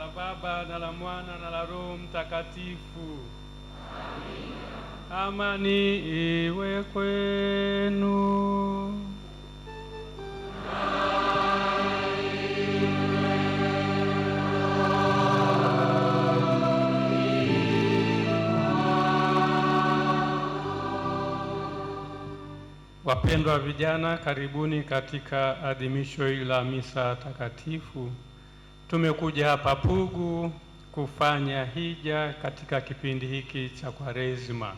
la Baba na la Mwana na la Roho Mtakatifu. Amina. Amani iwe kwenu. Wapendwa vijana, karibuni katika adhimisho hili la misa takatifu. Tumekuja hapa Pugu kufanya hija katika kipindi hiki cha Kwaresma.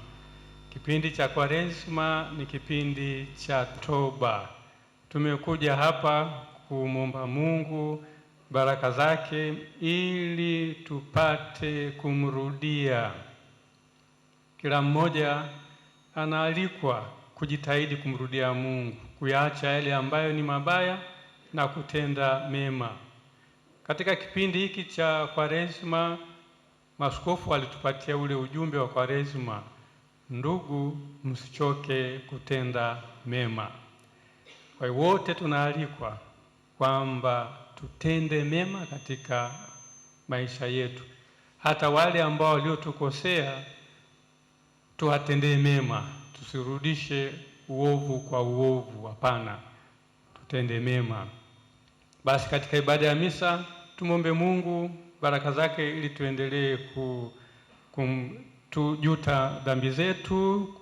Kipindi cha Kwaresma ni kipindi cha toba. Tumekuja hapa kumwomba Mungu baraka zake ili tupate kumrudia. Kila mmoja anaalikwa kujitahidi kumrudia Mungu, kuyaacha yale ambayo ni mabaya na kutenda mema. Katika kipindi hiki cha Kwaresma, maaskofu walitupatia ule ujumbe wa Kwaresma: ndugu, msichoke kutenda mema. Kwa hiyo wote tunaalikwa kwamba tutende mema katika maisha yetu. Hata wale ambao waliotukosea tuwatendee mema, tusirudishe uovu kwa uovu. Hapana, tutende mema. Basi katika ibada ya misa tumombe Mungu baraka zake ili tuendelee kujuta dhambi zetu,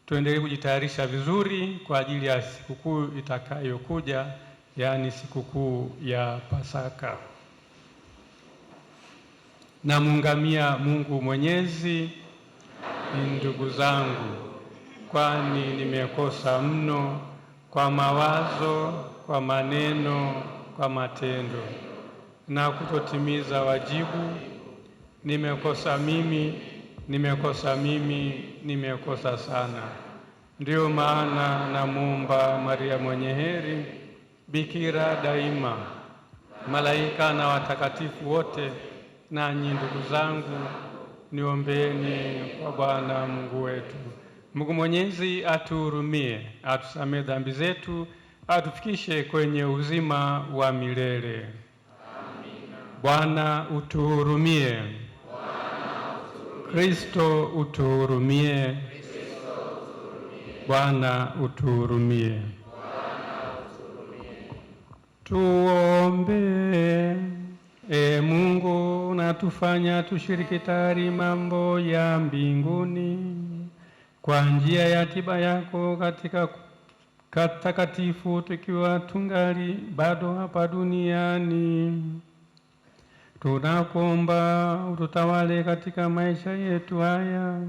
tuendelee kujitayarisha vizuri kwa ajili ya sikukuu itakayokuja, yaani sikukuu ya Pasaka. Namuungamia Mungu Mwenyezi, ndugu zangu, kwani nimekosa mno kwa mawazo, kwa maneno, kwa matendo na kutotimiza wajibu. Nimekosa sana. Ndiyo maana namuomba Maria mwenye heri, Bikira daima, malaika na watakatifu wote, nanyi ndugu zangu, niombeeni kwa Bwana Mungu wetu. Mungu Mwenyezi atuhurumie, atusamehe dhambi zetu, atufikishe kwenye uzima wa milele. Amina. Bwana utuhurumie. Kristo utuhurumie. Bwana utuhurumie. Tuombe. Mungu natufanya tushiriki tayari mambo ya mbinguni kwa njia ya tiba yako katika takatifu, tukiwa tungali bado hapa duniani. Tunakuomba ututawale katika maisha yetu haya,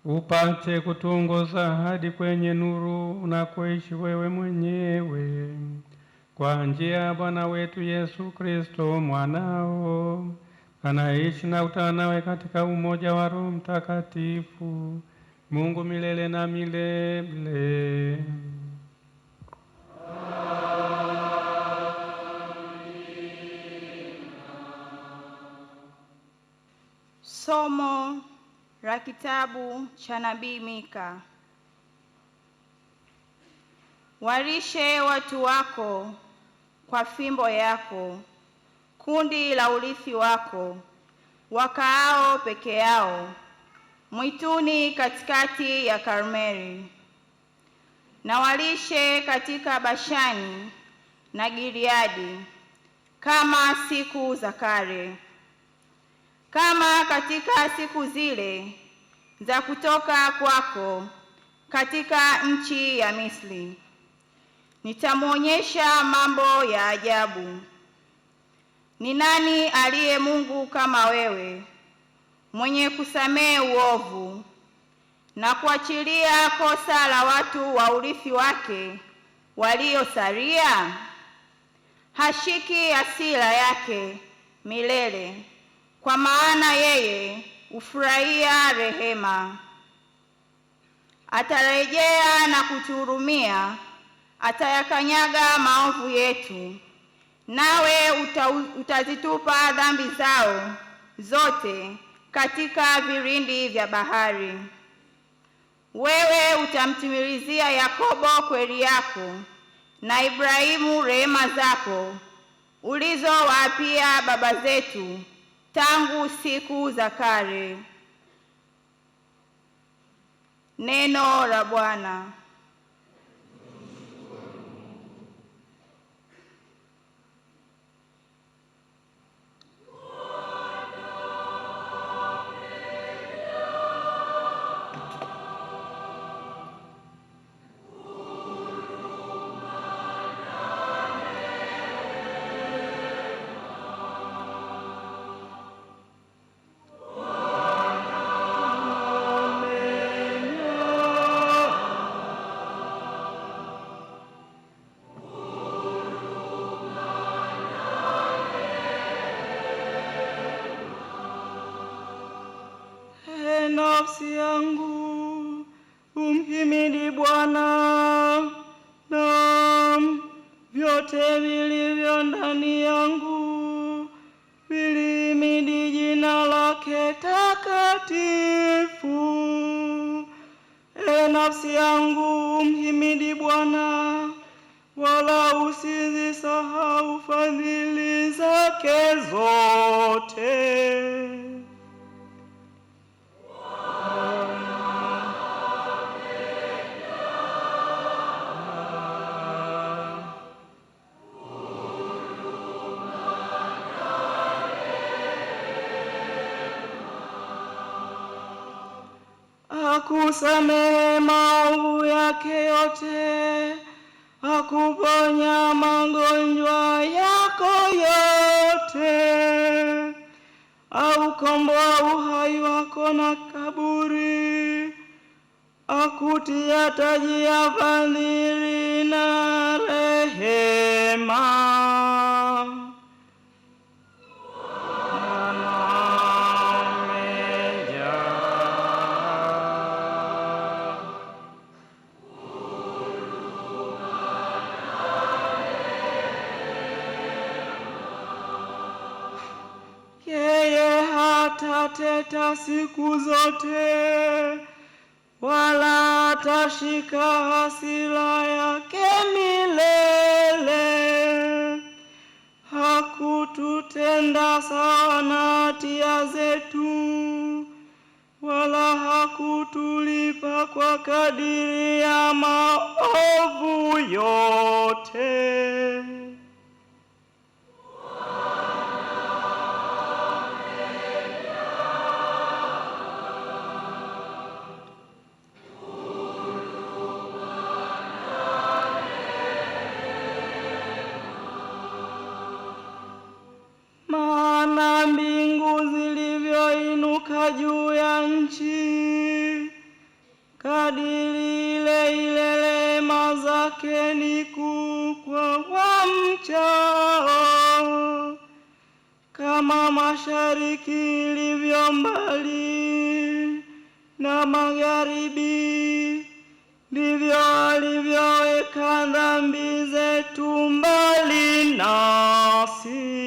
upate kutuongoza hadi kwenye nuru unakoishi wewe mwenyewe, kwa njia ya Bwana wetu Yesu Kristo mwanao, anaishi na kutawala nawe katika umoja wa Roho Mtakatifu, Mungu milele na milele. Somo la kitabu cha Nabii Mika. Walishe watu wako kwa fimbo yako, kundi la urithi wako, wakaao peke yao mwituni katikati ya Karmeli. Na walishe katika Bashani na Gileadi kama siku za kale, kama katika siku zile za kutoka kwako katika nchi ya Misri. Nitamwonyesha mambo ya ajabu. Ni nani aliye Mungu kama wewe, mwenye kusamehe uovu na kuachilia kosa la watu wa urithi wake waliosalia? Hashiki hasira yake milele, kwa maana yeye hufurahia rehema. Atarejea na kutuhurumia, atayakanyaga maovu yetu, nawe utazitupa dhambi zao zote katika vilindi vya bahari. Wewe utamtimilizia Yakobo kweli yako, na Ibrahimu rehema zako, ulizowaapia baba zetu tangu siku za kale. Neno la Bwana. Nafsi yangu umhimidi Bwana, na vyote vilivyo ndani yangu vilihimidi jina lake takatifu. Nafsi yangu umhimidi Bwana, wala usizisahau fadhili zake zote. Akusamehe maovu yake yote, akuponya magonjwa yako yote, aukomboa uhai wako na kaburi, akutia taji ya fadhili na rehema. Hatateta siku zote, wala atashika hasira yake milele. Hakututenda sawa na hatia zetu, wala hakutulipa kwa kadiri ya maovu yote. Maana mbingu zilivyoinuka juu ya nchi, kadiri ile rehema zake ni kuu kwa wamchao. Kama mashariki ilivyo mbali na magharibi, ndivyo alivyoweka dhambi zetu mbali nasi.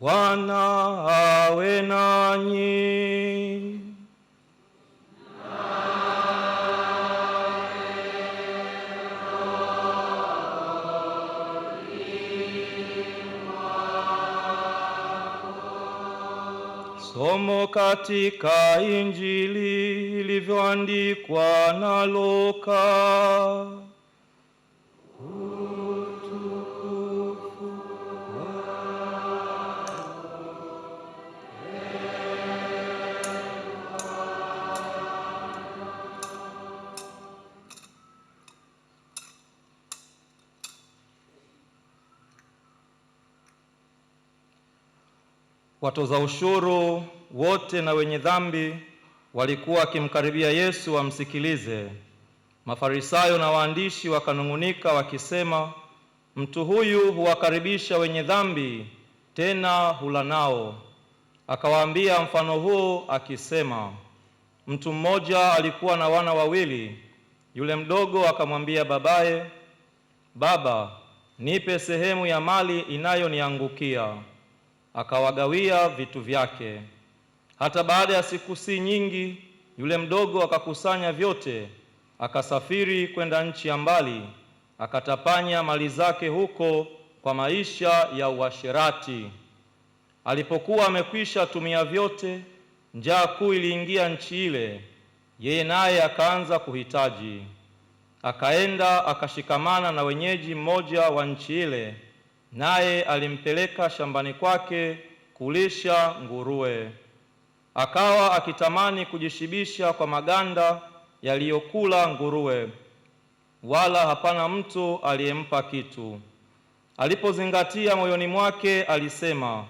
Bwana awe nanyi. Somo katika Injili ilivyoandikwa na Luka. Watoza ushuru wote na wenye dhambi walikuwa wakimkaribia Yesu wamsikilize. Mafarisayo na waandishi wakanung'unika wakisema, mtu huyu huwakaribisha wenye dhambi, tena hula nao. Akawaambia mfano huu akisema, mtu mmoja alikuwa na wana wawili. Yule mdogo akamwambia babaye, Baba, nipe sehemu ya mali inayoniangukia. Akawagawia vitu vyake. Hata baada ya siku si nyingi, yule mdogo akakusanya vyote, akasafiri kwenda nchi ya mbali, akatapanya mali zake huko kwa maisha ya uasherati. Alipokuwa amekwisha tumia vyote, njaa kuu iliingia nchi ile, yeye naye akaanza kuhitaji. Akaenda akashikamana na wenyeji mmoja wa nchi ile, naye alimpeleka shambani kwake kulisha nguruwe. Akawa akitamani kujishibisha kwa maganda yaliyokula nguruwe, wala hapana mtu aliyempa kitu. Alipozingatia moyoni mwake, alisema,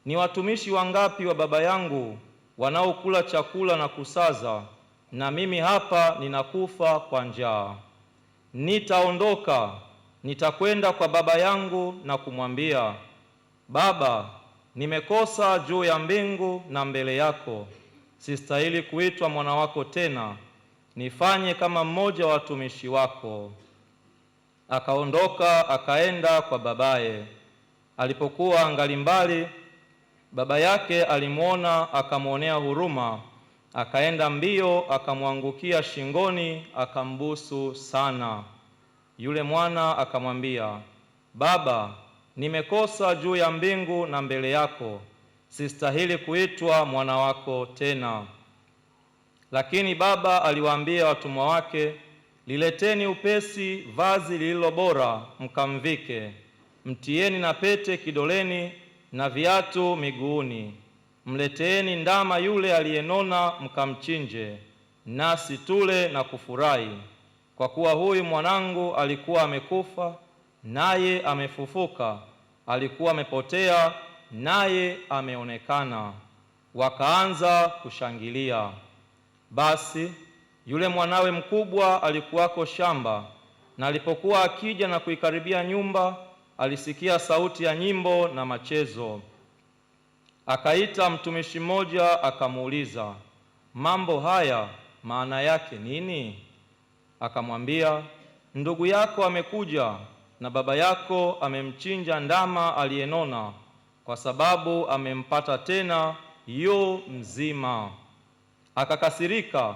ni watumishi wangapi wa baba yangu wanaokula chakula na kusaza, na mimi hapa ninakufa kwa njaa. Nitaondoka, nitakwenda kwa baba yangu na kumwambia, Baba, nimekosa juu ya mbingu na mbele yako. Sistahili kuitwa mwana wako tena. Nifanye kama mmoja wa watumishi wako. Akaondoka akaenda kwa babaye. Alipokuwa angali mbali, baba yake alimwona, akamwonea huruma, akaenda mbio, akamwangukia shingoni, akambusu sana. Yule mwana akamwambia, Baba, nimekosa juu ya mbingu na mbele yako, sistahili kuitwa mwana wako tena. Lakini baba aliwaambia watumwa wake, lileteni upesi vazi lililo bora, mkamvike, mtieni na pete kidoleni na viatu miguuni. Mleteeni ndama yule aliyenona, mkamchinje, nasi tule na kufurahi. Kwa kuwa huyu mwanangu alikuwa amekufa, naye amefufuka; alikuwa amepotea, naye ameonekana. Wakaanza kushangilia. Basi yule mwanawe mkubwa alikuwako shamba, na alipokuwa akija na kuikaribia nyumba, alisikia sauti ya nyimbo na machezo. Akaita mtumishi mmoja, akamuuliza, mambo haya maana yake nini? Akamwambia, ndugu yako amekuja, na baba yako amemchinja ndama aliyenona, kwa sababu amempata tena yu mzima. Akakasirika,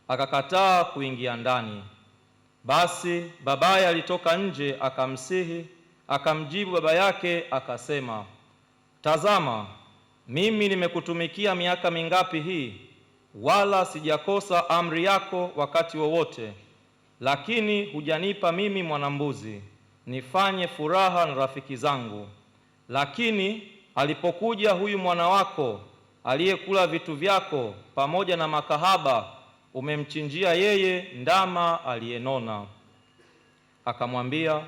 akakataa kuingia ndani. Basi babaye alitoka nje akamsihi. Akamjibu baba yake akasema, tazama, mimi nimekutumikia miaka mingapi hii, wala sijakosa amri yako wakati wowote, lakini hujanipa mimi mwanambuzi nifanye furaha na rafiki zangu. Lakini alipokuja huyu mwana wako aliyekula vitu vyako pamoja na makahaba, umemchinjia yeye ndama aliyenona. Akamwambia,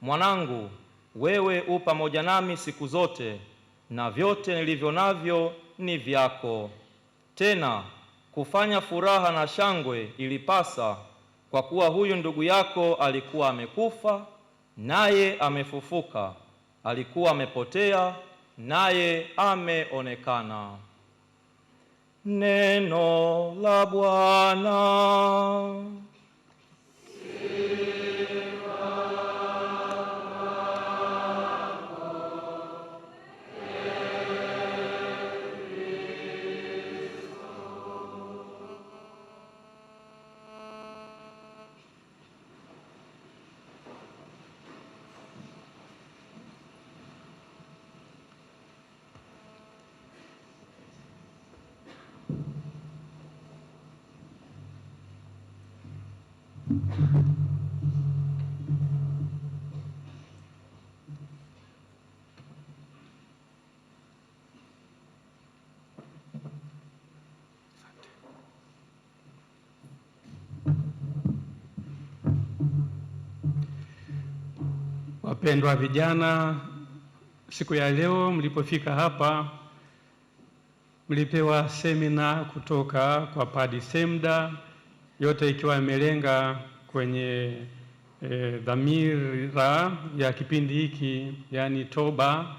mwanangu, wewe u pamoja nami siku zote, na vyote nilivyo navyo ni vyako. Tena kufanya furaha na shangwe ilipasa, kwa kuwa huyu ndugu yako alikuwa amekufa, naye amefufuka; alikuwa amepotea, naye ameonekana. Neno la Bwana. Wapendwa vijana, siku ya leo mlipofika hapa mlipewa semina kutoka kwa Padre Semda, yote ikiwa imelenga kwenye dhamira ya kipindi hiki, yani toba,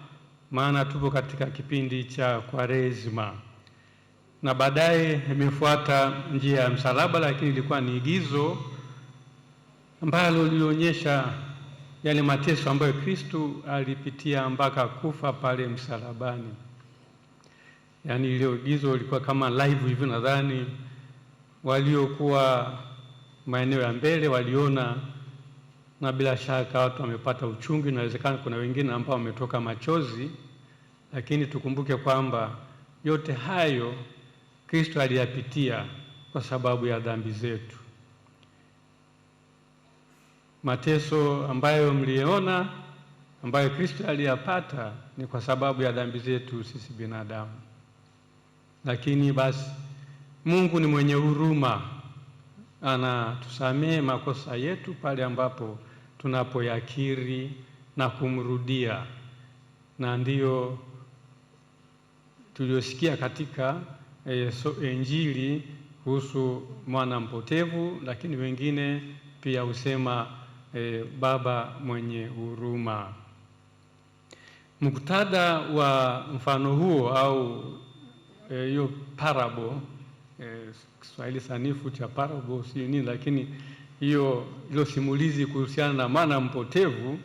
maana tupo katika kipindi cha Kwaresma. Na baadaye imefuata njia ya msalaba, lakini ilikuwa ni igizo ambalo lilionyesha yale mateso ambayo Kristo alipitia mpaka kufa pale msalabani. Yaani ile igizo ilikuwa kama live hivi, nadhani waliokuwa maeneo ya mbele waliona, na bila shaka watu wamepata uchungu. Inawezekana kuna wengine ambao wametoka machozi, lakini tukumbuke kwamba yote hayo Kristo aliyapitia kwa sababu ya dhambi zetu. Mateso ambayo mliona ambayo Kristo aliyapata ni kwa sababu ya dhambi zetu sisi binadamu. Lakini basi Mungu ni mwenye huruma, anatusamehe makosa yetu pale ambapo tunapoyakiri na kumrudia. Na ndiyo tuliosikia katika Injili kuhusu mwana mpotevu, lakini wengine pia husema baba mwenye huruma. Muktadha wa mfano huo au hiyo parable, Kiswahili sanifu cha parable si nini, lakini hiyo simulizi kuhusiana na mwana mpotevu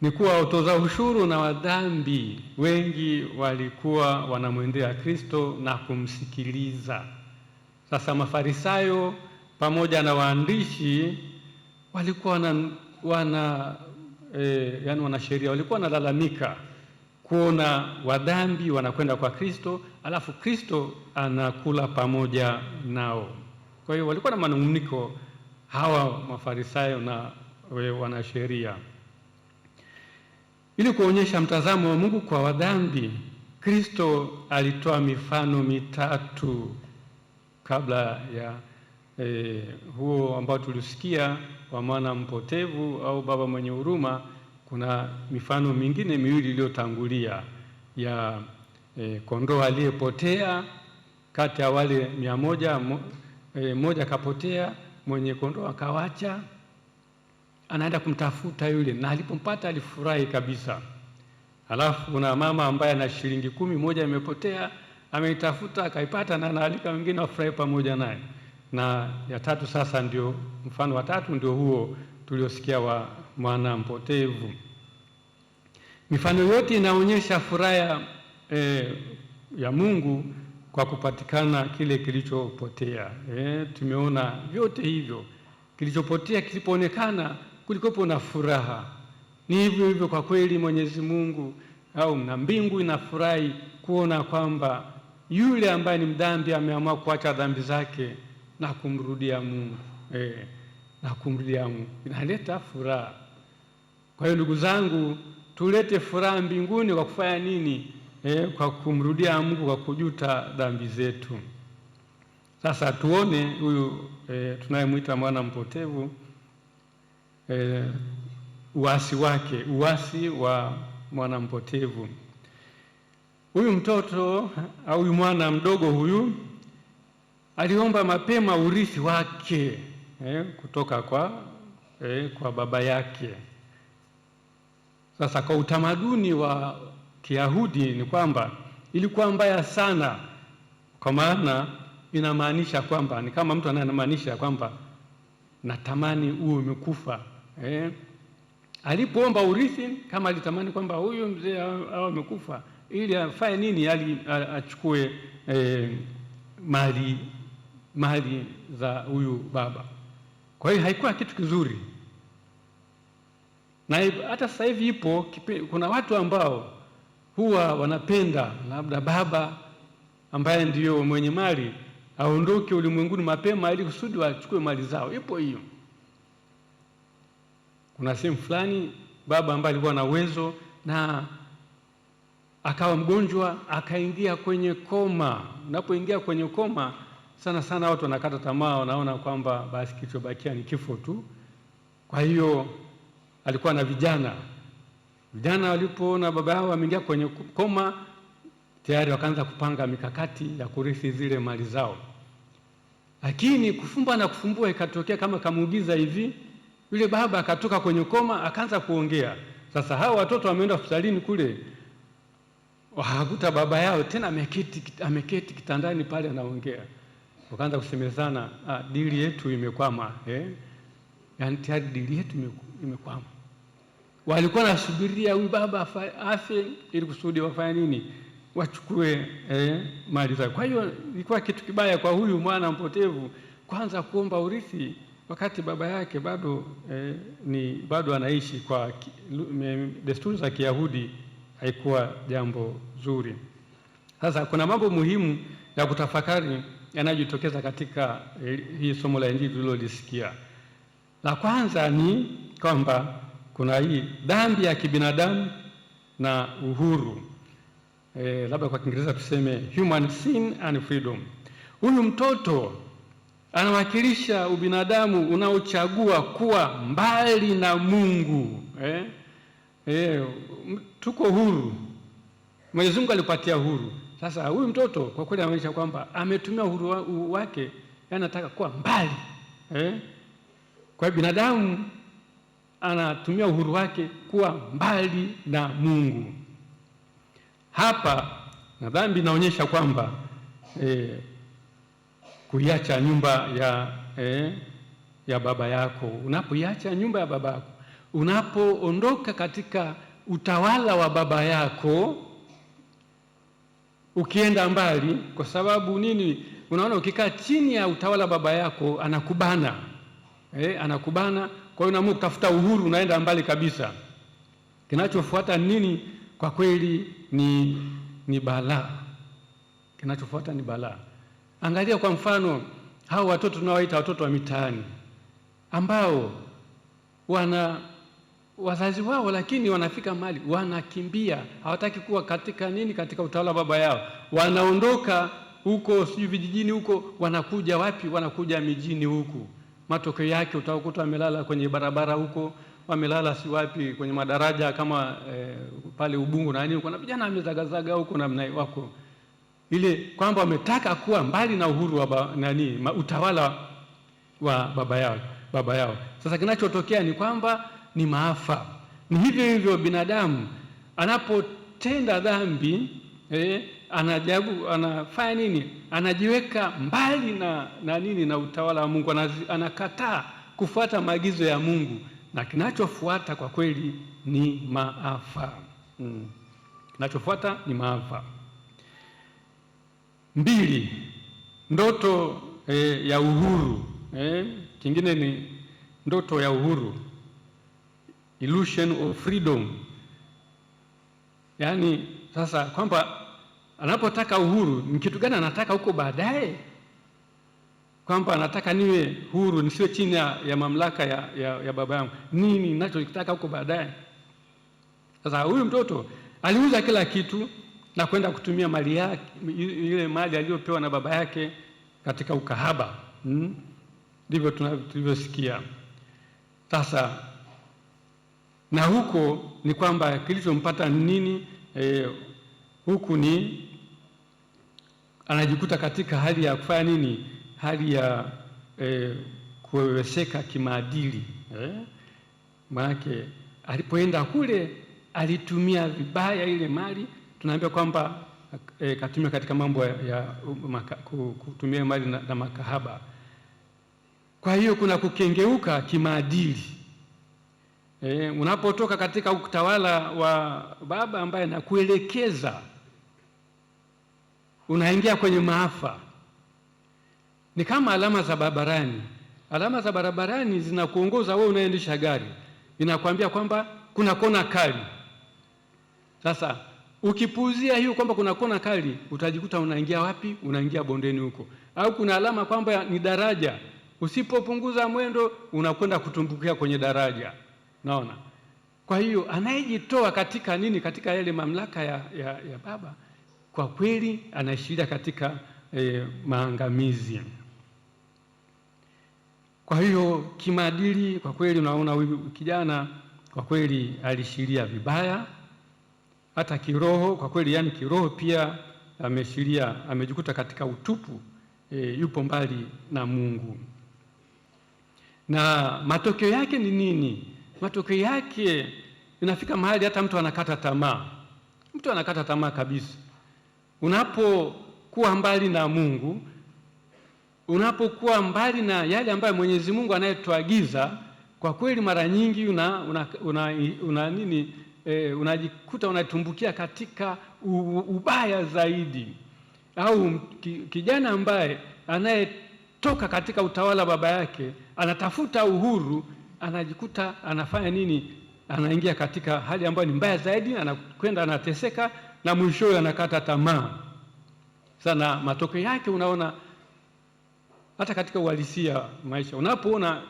ni kuwa watoza ushuru na wadhambi wengi walikuwa wanamwendea Kristo na kumsikiliza. Sasa Mafarisayo pamoja na waandishi walikuwa wanasheria walikuwa wanalalamika kuona wadhambi wanakwenda kwa Kristo, alafu Kristo anakula pamoja nao. Kwa hiyo walikuwa na manung'uniko hawa Mafarisayo na wanasheria. Ili kuonyesha mtazamo wa Mungu kwa wadhambi, Kristo alitoa mifano mitatu kabla ya huo ambao tulisikia wa mwana mpotevu au baba mwenye huruma. Kuna mifano mingine miwili iliyotangulia ya kondoo aliyepotea kati ya wale 100, mmoja kapotea, mwenye kondoo akawacha, anaenda kumtafuta yule, na alipompata alifurahi kabisa. Alafu kuna mama ambaye ana shilingi 10, moja imepotea, ameitafuta akaipata, na anaalika wengine wafurahi pamoja naye. Na ya tatu sasa, ndio mfano wa tatu ndio huo tuliosikia wa mwana mpotevu. Mifano yote inaonyesha furaha ya Mungu kwa kupatikana kile kilichopotea. Tumeona vyote hivyo, kilichopotea kilipoonekana kulikopo na furaha. Ni hivyo hivyo kwa kweli Mwenyezi Mungu au na mbingu inafurahi kuona kwamba yule ambaye ni mdhambi ameamua kuacha dhambi zake na kumrudia Mungu. Na kumrudia Mungu inaleta furaha. Kwa hiyo ndugu zangu, tulete furaha mbinguni kwa kufanya nini? Kwa kumrudia Mungu, kwa kujuta dhambi zetu. Sasa tuone huyu tunayemwita mwana mpotevu, uasi wake, uasi wa mwana mpotevu. Huyu mtoto au huyu mwana mdogo huyu aliomba mapema urithi wake kutoka kwa baba yake. Sasa kwa utamaduni wa Kiyahudi ni kwamba ilikuwa mbaya sana, kwa maana inamaanisha kwamba ni kama mtu anamaanisha kwamba natamani uwe umekufa. Alipoomba urithi, kama alitamani kwamba huyu mzee au amekufa, ili afanye nini? Achukue mali za huyu baba. Kwa hiyo haikuwa kitu kizuri. Na hata sasa hivi kuna watu ambao huwa wanapenda labda baba ambaye ndio mwenye mali aondoke ulimwenguni mapema ili kusudi wachukue mali zao. Ipo hiyo. Kuna sehemu fulani baba ambaye alikuwa na uwezo na akawa mgonjwa, akaingia kwenye koma. Unapoingia kwenye koma, sana sana watu wanakata tamaa, wanaona kwamba basi kilichobakia ni kifo tu. Kwa hiyo alikuwa na vijana walipoona baba yao ameingia kwenye koma, tayari wakaanza kupanga mikakati ya kurithi zile mali zao. Lakini kufumba na kufumbua ikatokea kama kamuugiza hivi, yule baba akatoka kwenye koma akaanza kuongea. Sasa hao watoto wameenda hospitalini kule, wakakuta baba yao tena ameketi kitandani pale anaongea. Wakaanza kusemezana, dili yetu imekwama, yaani tayari dili yetu imekwama. Walikuwa nasubiria huyu baba afe ili kusudi wafanye nini? Wachukue mali zake. Kwa hiyo ilikuwa kitu kibaya kwa huyu mwana mpotevu kwanza kuomba urithi wakati baba yake bado anaishi. Kwa desturi za Kiyahudi haikuwa jambo zuri. Sasa kuna mambo muhimu ya kutafakari yanayojitokeza katika hii somo la Injili tulilolisikia. La kwanza ni kwamba kuna hii dhambi ya kibinadamu na uhuru. Labda kwa Kiingereza tuseme human sin and freedom. Huyu mtoto anawakilisha ubinadamu unaochagua kuwa mbali na Mungu. Tuko huru. Mwenyezi Mungu alipatia huru. Sasa huyu mtoto kwa kweli anaonyesha kwamba ametumia uhuru wake, anataka kuwa mbali. Kwa binadamu anatumia uhuru wake kuwa mbali na Mungu. Hapa na dhambi inaonyesha kwamba kuiacha nyumba ya baba yako. Unapoiacha nyumba ya baba yako, unapoondoka katika utawala wa baba yako ukienda mbali, kwa sababu nini? Unaona, ukikaa chini ya utawala wa baba yako anakubana. Anakubana, kwa hiyo unaamua kutafuta uhuru, unaenda mbali kabisa. Kinachofuata nini? Kwa kweli ni balaa. Kinachofuata ni balaa. Angalia kwa mfano hao watoto tunaowaita watoto wa mitaani, ambao wana wazazi wao lakini wanafika mahali wanakimbia, hawataki kuwa katika utawala wa baba yao. Wanaondoka huko sijui vijijini huko, wanakuja wapi? Wanakuja mijini huku. Matokeo yake utakuta wamelala kwenye barabara huko, wamelala si wapi kwenye madaraja kama pale Ubungo na nini, kuna vijana wamezagazaga huko namna wako ile, kwamba wametaka kuwa mbali na uhuru wa utawala wa baba yao. Sasa kinachotokea ni kwamba ni maafa. Ni hivyo hivyo binadamu anapotenda dhambi, anafanya nini? Anajiweka mbali na utawala wa Mungu, anakataa kufuata maagizo ya Mungu, na kinachofuata kwa kweli ni maafa. Kinachofuata ni maafa. 2, ndoto ya uhuru. Kingine ni ndoto ya uhuru, illusion of freedom. Yaani sasa kwamba anapotaka uhuru, ni kitu gani anataka huko baadaye? Kwamba anataka niwe huru, nisiwe chini ya mamlaka ya baba yangu. Nini ninachotaka huko baadaye? Sasa huyu mtoto aliuza kila kitu na kwenda kutumia mali yake, ile mali aliyopewa na baba yake katika ukahaba. Ndivyo tulivyosikia. Sasa na huko ni kwamba kilichompata nini? Huku ni anajikuta katika hali ya kufanya nini? Hali ya kuweweseka kimaadili. Maanake alipoenda kule alitumia vibaya ile mali. Tunaambia kwamba katumia katika mambo ya kutumia mali na makahaba. Kwa hiyo kuna kukengeuka kimaadili. Unapotoka katika utawala wa baba ambaye anakuelekeza, unaingia kwenye maafa. Ni kama alama za barabarani. Alama za barabarani zinakuongoza wewe unaendesha gari, inakwambia kwamba kuna kona kali. Sasa ukipuuzia hiyo kwamba kuna kona kali, utajikuta unaingia wapi? Unaingia bondeni huko. au kuna alama kwamba ni daraja. Usipopunguza mwendo unakwenda kutumbukia kwenye daraja. Naona. Kwa hiyo anayejitoa katika nini, katika yale mamlaka ya Baba, kwa kweli anaishiria katika maangamizi. Kwa hiyo kimaadili, kwa kweli unaona huyu kijana kwa kweli alishiria vibaya. Hata kiroho kwa kweli, yani kiroho pia ameshiria, amejikuta katika utupu, yupo mbali na Mungu. Na matokeo yake ni nini? Matokeo yake inafika mahali hata mtu anakata tamaa. Mtu anakata tamaa kabisa. Unapokuwa mbali na Mungu, unapokuwa mbali na yale ambayo Mwenyezi Mungu anayetuagiza, kwa kweli mara nyingi unajikuta unatumbukia katika ubaya zaidi. Au kijana ambaye anayetoka katika utawala baba yake, anatafuta uhuru, anajikuta anafanya nini? Anaingia katika hali ambayo ni mbaya zaidi, anakwenda anateseka na mwishowe anakata tamaa. Sana matokeo yake unaona hata katika uhalisia maisha. Unapoona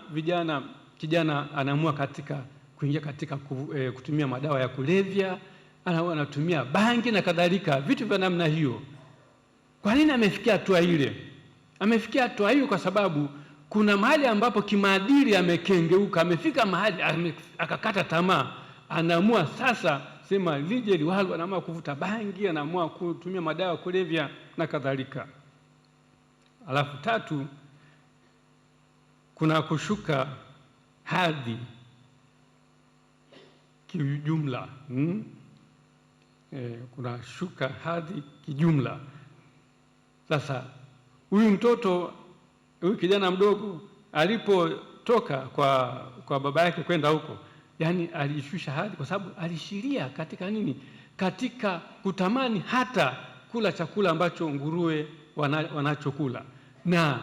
kijana anaamua kuingia katika kutumia madawa ya kulevya, anatumia bangi na kadhalika, vitu vya namna hiyo. Kwa nini amefikia hatua ile? Amefikia hatua hiyo kwa sababu kuna mahali ambapo kimaadili amekengeuka, amefika mahali akakata tamaa, anaamua sasa sema lije liwalo, anaamua kuvuta bangi, anaamua kutumia madawa ya kulevya na kadhalika. Alafu tatu, kuna kushuka hadhi kijumla. Kuna shuka hadhi kijumla. Sasa huyu kijana mdogo alipotoka kwa baba yake kwenda huko, yani alishusha hadhi kwa sababu alishiria katika nini? Katika kutamani hata kula chakula ambacho nguruwe wanachokula. Na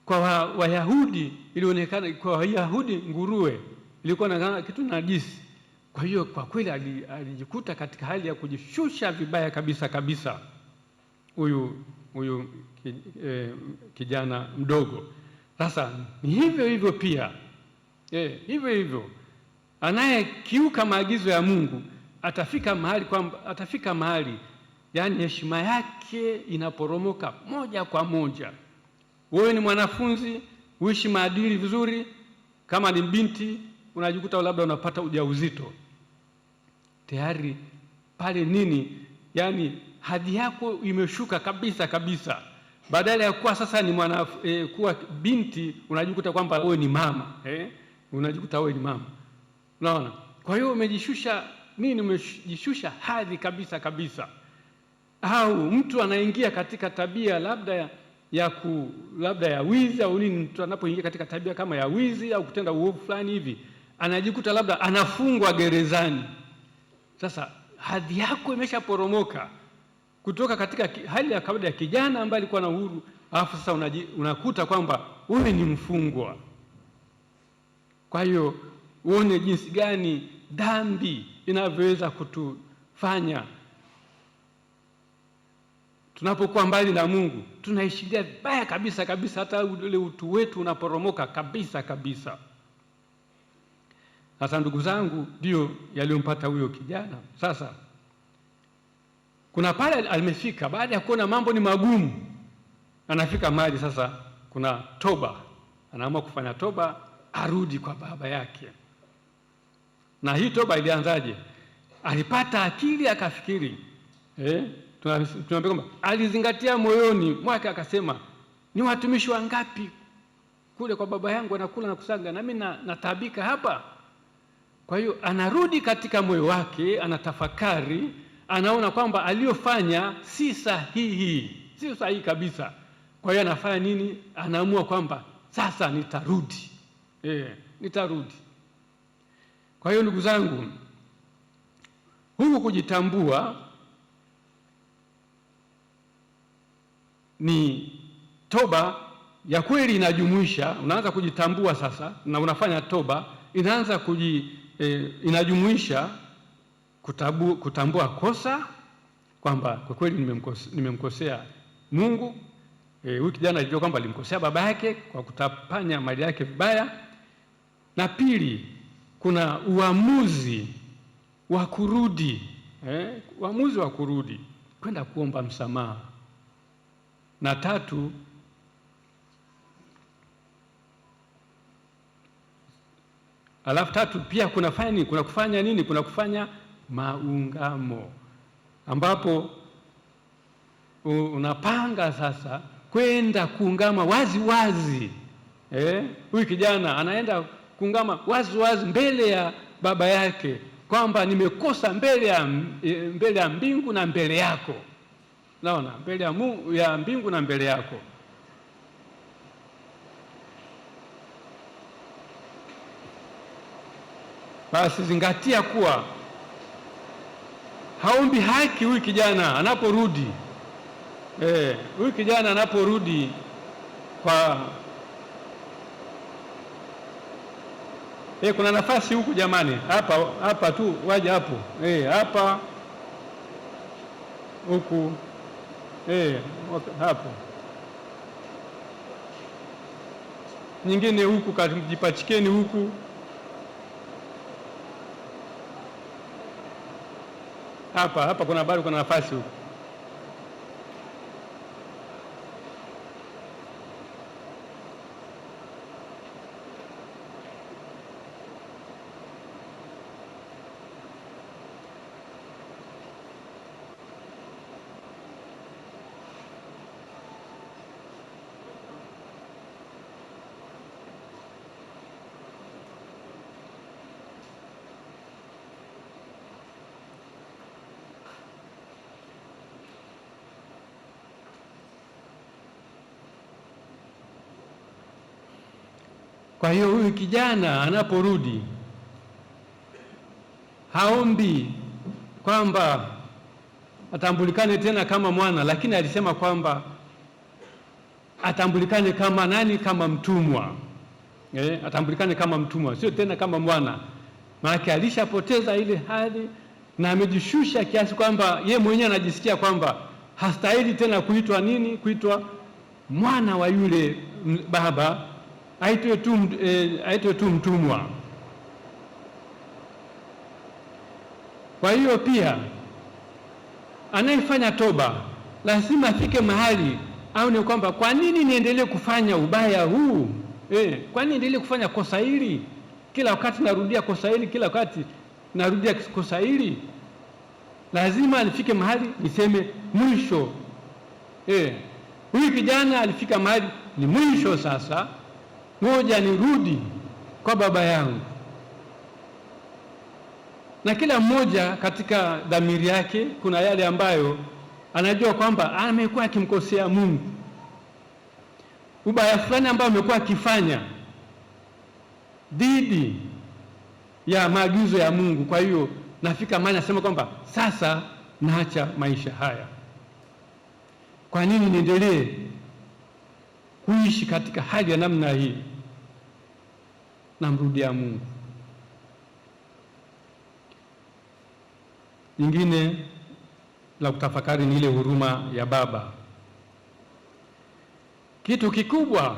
kwa Wayahudi ilionekana, kwa Wayahudi nguruwe ilikuwa na kitu najisi. Kwa hiyo kwa kweli alijikuta katika hali ya kujishusha vibaya kabisa huyu kijana mdogo. Sasa ni hivyo pia, hivyo anayekiuka maagizo ya Mungu atafika mahali yani heshima yake inaporomoka moja kwa moja. Wewe ni mwanafunzi, uishi maadili vizuri, kama ni binti unajikuta labda unapata ujauzito, tayari pale nini, yani hadhi yako imeshuka kabisa. Badala ya kuwa sasa ni kuwa binti, unajikuta kwamba wewe ni mama, unajikuta wewe ni mama. Unaona? Kwa hiyo umejishusha umejishusha hadhi kabisa. Au mtu anaingia katika tabia labda ya wizi au nini. Mtu anapoingia katika tabia kama ya wizi au kutenda uovu fulani hivi, anajikuta labda anafungwa gerezani. Sasa hadhi yako imeshaporomoka kutoka katika hali ya kawaida ya kijana ambaye alikuwa na uhuru, alafu sasa unakuta kwamba wewe ni mfungwa. Kwa hiyo uone jinsi gani dhambi inavyoweza kutufanya tunapokuwa mbali na Mungu, tunaishiria vibaya kabisa, hata ule utu wetu unaporomoka kabisa. Sasa ndugu zangu, ndio yaliyompata huyo kijana. Sasa kuna pale alimefika, baada ya kuona mambo ni magumu, anafika mahali sasa kuna toba, anaamua kufanya toba, arudi kwa baba yake. Na hii toba ilianzaje? Alipata akili, akafikiri, tunaambia kwamba alizingatia moyoni mwake, akasema ni watumishi wangapi kule kwa baba yangu anakula na kusaga, na mimi nataabika hapa. Kwa hiyo anarudi katika moyo wake, anatafakari, anaona kwamba aliyofanya si sahihi kabisa. Kwa hiyo anafanya nini? Anaamua kwamba sasa nitarudi. Nitarudi. Kwa hiyo ndugu zangu, huku kujitambua ni toba ya kweli, inajumuisha, unaanza kujitambua sasa na unafanya toba, inaanza inajumuisha kutambua kosa, kwamba kwa kweli nimemkosea Mungu, Huyu kijana alijua kwamba alimkosea baba yake kwa kutapanya mali yake vibaya. Na pili, kuna uamuzi wa kurudi, uamuzi wa kurudi kwenda kuomba msamaha. Na tatu, pia kuna kufanya maungamo, ambapo unapanga sasa kwenda kuungama wazi wazi. Huyu kijana anaenda kuungama wazi wazi mbele ya baba yake kwamba nimekosa mbele ya mbingu na mbele yako. Naona, mbele ya mbingu na mbele yako. Basi zingatia kuwa haombi haki huyu kijana anaporudi. Huyu kijana anaporudi kuna nafasi huku jamani, hapa tu, waje hapo, hapa huku, hapo nyingine huku, kajipachikeni huku, hapa kuna bado kuna nafasi huku. Kwa hiyo huyu kijana anaporudi haombi kwamba atambulikane tena kama mwana, lakini alisema kwamba atambulikane kama nani? Kama mtumwa. Atambulikane kama mtumwa, sio tena kama mwana. Maana alishapoteza ile hali na amejishusha kiasi kwamba ye mwenyewe anajisikia kwamba hastahili tena kuitwa nini? Kuitwa mwana wa yule baba, aitwe tu mtumwa. Kwa hiyo pia anayefanya toba lazima afike mahali aone kwamba kwa nini niendelee kufanya ubaya huu? Kwa nini niendelee kufanya kosa hili? Kila wakati narudia kosa hili, kila wakati narudia kosa hili. Lazima nifike mahali niseme mwisho. Huyu kijana alifika mahali ni mwisho sasa, ngoja nirudi kwa baba yangu. Na kila mmoja katika dhamiri yake kuna yale ambayo anajua kwamba amekuwa akimkosea Mungu, ubaya fulani ambao amekuwa akifanya dhidi ya maagizo ya Mungu. Kwa hiyo nafika mahali nasema kwamba sasa naacha maisha haya. Kwa nini niendelee kuishi katika hali ya namna hii? Namrudia Mungu. Nyingine la kutafakari ni ile huruma ya baba. Kitu kikubwa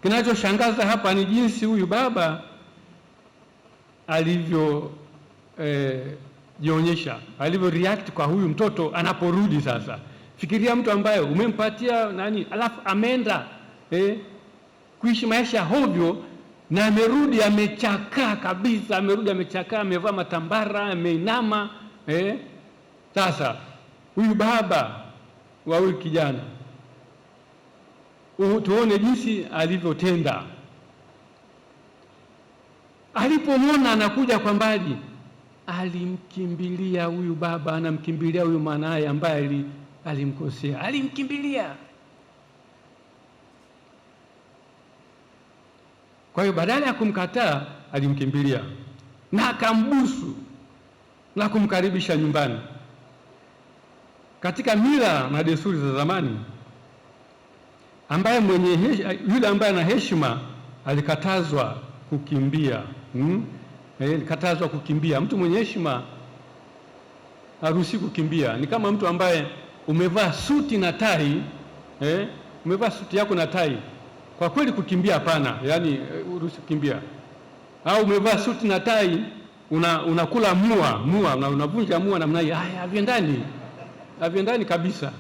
kinachoshangaza hapa ni jinsi huyu baba alivyo jionyesha, alivyo react kwa huyu mtoto anaporudi sasa. Fikiria mtu ambaye umempatia nani, alafu ameenda kuishi maisha hovyo na amerudi amechakaa kabisa, amerudi amechakaa, amevaa matambara, ameinama. Sasa huyu baba wa huyu kijana, tuone jinsi alivyotenda. Alipomwona anakuja kwa mbali, alimkimbilia huyu baba, anamkimbilia huyu mwanaye ambaye alimkosea, alimkimbilia. Kwa hiyo badala ya kumkataa, alimkimbilia na akambusu na kumkaribisha nyumbani. Katika mila na desturi za zamani, yule ambaye ana heshima alikatazwa kukimbia. Alikatazwa kukimbia. Mtu mwenye heshima haruhusi kukimbia. Ni kama mtu ambaye umevaa suti na tai, umevaa suti yako na tai, kwa kweli kukimbia hapana, yaani uruhusi kukimbia. Au umevaa suti na tai unakula mua unavunja mua namna hii, haviendani kabisa.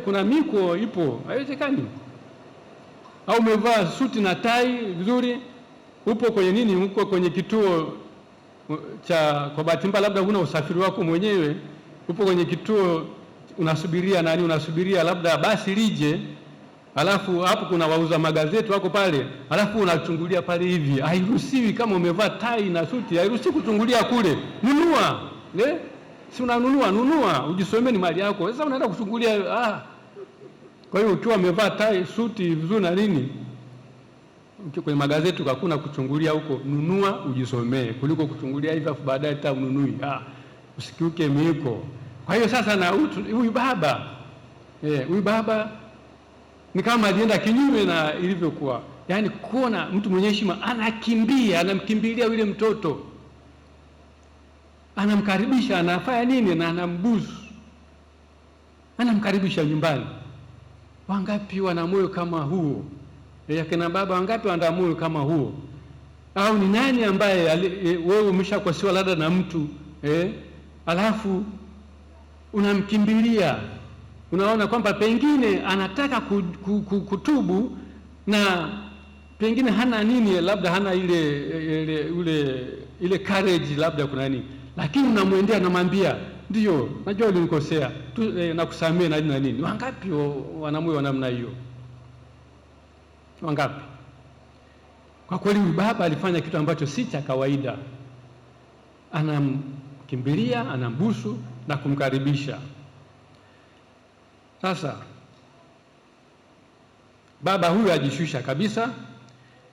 Kuna miko ipo, haiwezekani. Au umevaa suti na tai vizuri, upo kwenye nini, uko kwenye kituo cha, kwa bahati mbaya labda huna usafiri wako mwenyewe, upo kwenye kituo unasubiria labda basi lije, alafu hapo kuna wauza magazeti wako pale, alafu unachungulia pale hivi. Hairuhusiwi kama umevaa tai na suti, hairuhusiwi kuchungulia kule. Nunua, si unanunua ujisomee, ni mali yako. Sasa unaenda kuchungulia. Kwa hiyo ukiwa umevaa tai, suti vizuri na nini, kwenye magazeti hakuna kuchungulia huko, nunua ujisomee, kuliko kuchungulia hivi afu baadaye hata ununui. Usikiuke miko. Kwa hiyo sasa na huyu baba ni kama alienda kinyume na ilivyokuwa. Yaani kuona mtu mwenye heshima anamkimbilia yule mtoto, anamkaribisha, anafanya nini, na anambusu, anamkaribisha nyumbani. Wangapi wana moyo kama huo? Akina baba wangapi wana moyo kama huo? Au ni nani ambaye wewe umeshakosewa labda na mtu alafu unamkimbilia, unaona kwamba pengine anataka kutubu na pengine hana nini, labda hana ile courage, labda kuna nini, lakini unamwendea, unamwambia ndio, najua ulinikosea, nakusamehe na nini. Wangapi wana moyo wa namna hiyo? Wangapi? Kwa kweli huyu baba alifanya kitu ambacho si cha kawaida. Anamkimbilia, anambusu na kumkaribisha. Sasa baba huyu ajishusha kabisa,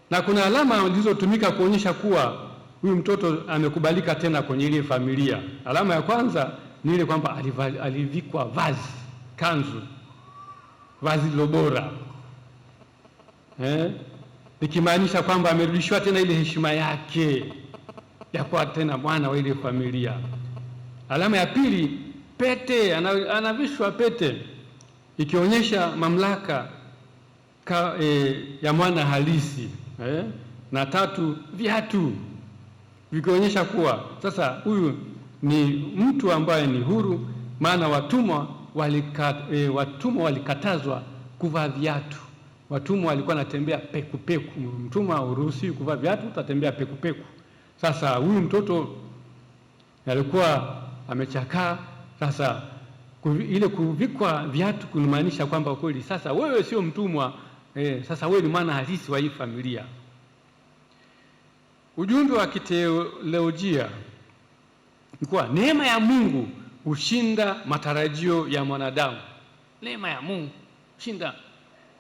na kuna alama zilizotumika kuonyesha kuwa huyu mtoto amekubalika tena kwenye ile familia. Alama ya kwanza ni ile kwamba alivikwa kanzu, vazi lobora, ikimaanisha kwamba amerudishwa tena ile heshima yake ya kuwa tena mwana wa ile familia. Alama ya pili, pete, anavishwa pete ikionyesha mamlaka ya mwana halisi. Na tatu, viatu vikionyesha kuwa sasa huyu ni mtu ambaye ni huru, maana watumwa walikatazwa kuvaa viatu. Watumwa walikuwa wanatembea pekupeku. Mtumwa uruhusiwi kuvaa viatu, utatembea pekupeku. Sasa huyu mtoto alikuwa amechakaa. Sasa ile kuvikwa viatu kunamaanisha kwamba kweli sasa wewe sio mtumwa, sasa wewe ni mwana halisi wa hii familia. Ujumbe wa kiteolojia ni kuwa neema ya Mungu hushinda matarajio ya mwanadamu. Neema ya Mungu hushinda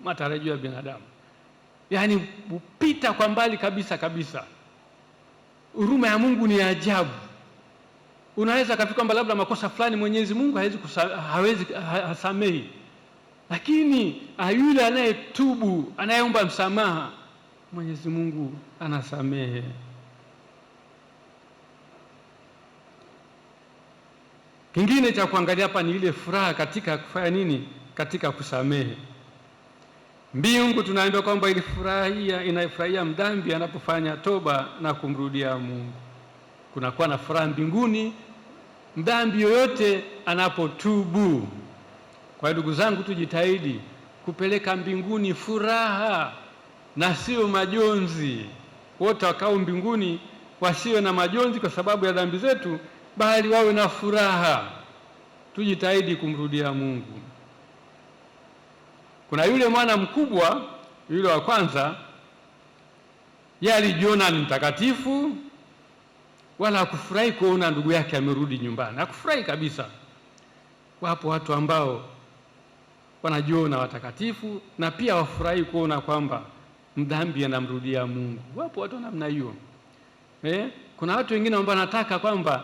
matarajio ya binadamu, yaani hupita kwa mbali kabisa. Huruma ya Mungu ni ajabu. Unaweza kafika kwamba labda makosa fulani Mwenyezi Mungu hasamehi, lakini yule anayetubu, anayeomba msamaha, Mwenyezi Mungu anasamehe. Kingine cha kuangalia hapa ni ile furaha katika kufanya nini, katika kusamehe. Mbingu tunaambiwa kwamba inafurahia mdhambi anapofanya toba na kumrudia Mungu. Kunakuwa na furaha mbinguni mdhambi yoyote anapotubu. Kwa ndugu zangu, tujitahidi kupeleka mbinguni furaha na sio majonzi. Wote wakao mbinguni wasiwe na majonzi kwa sababu ya dhambi zetu, bali wawe na furaha. Tujitahidi kumrudia Mungu. Kuna yule mwana mkubwa, yule wa kwanza, yeye alijiona ni mtakatifu, wala hakufurahi kuona ndugu yake amerudi nyumbani. Hakufurahi kabisa. Wapo watu ambao wanajiona watakatifu na pia wafurahi kuona kwamba mdhambi anamrudia Mungu. Wapo watu namna hiyo. Kuna watu wengine ambao wanataka kwamba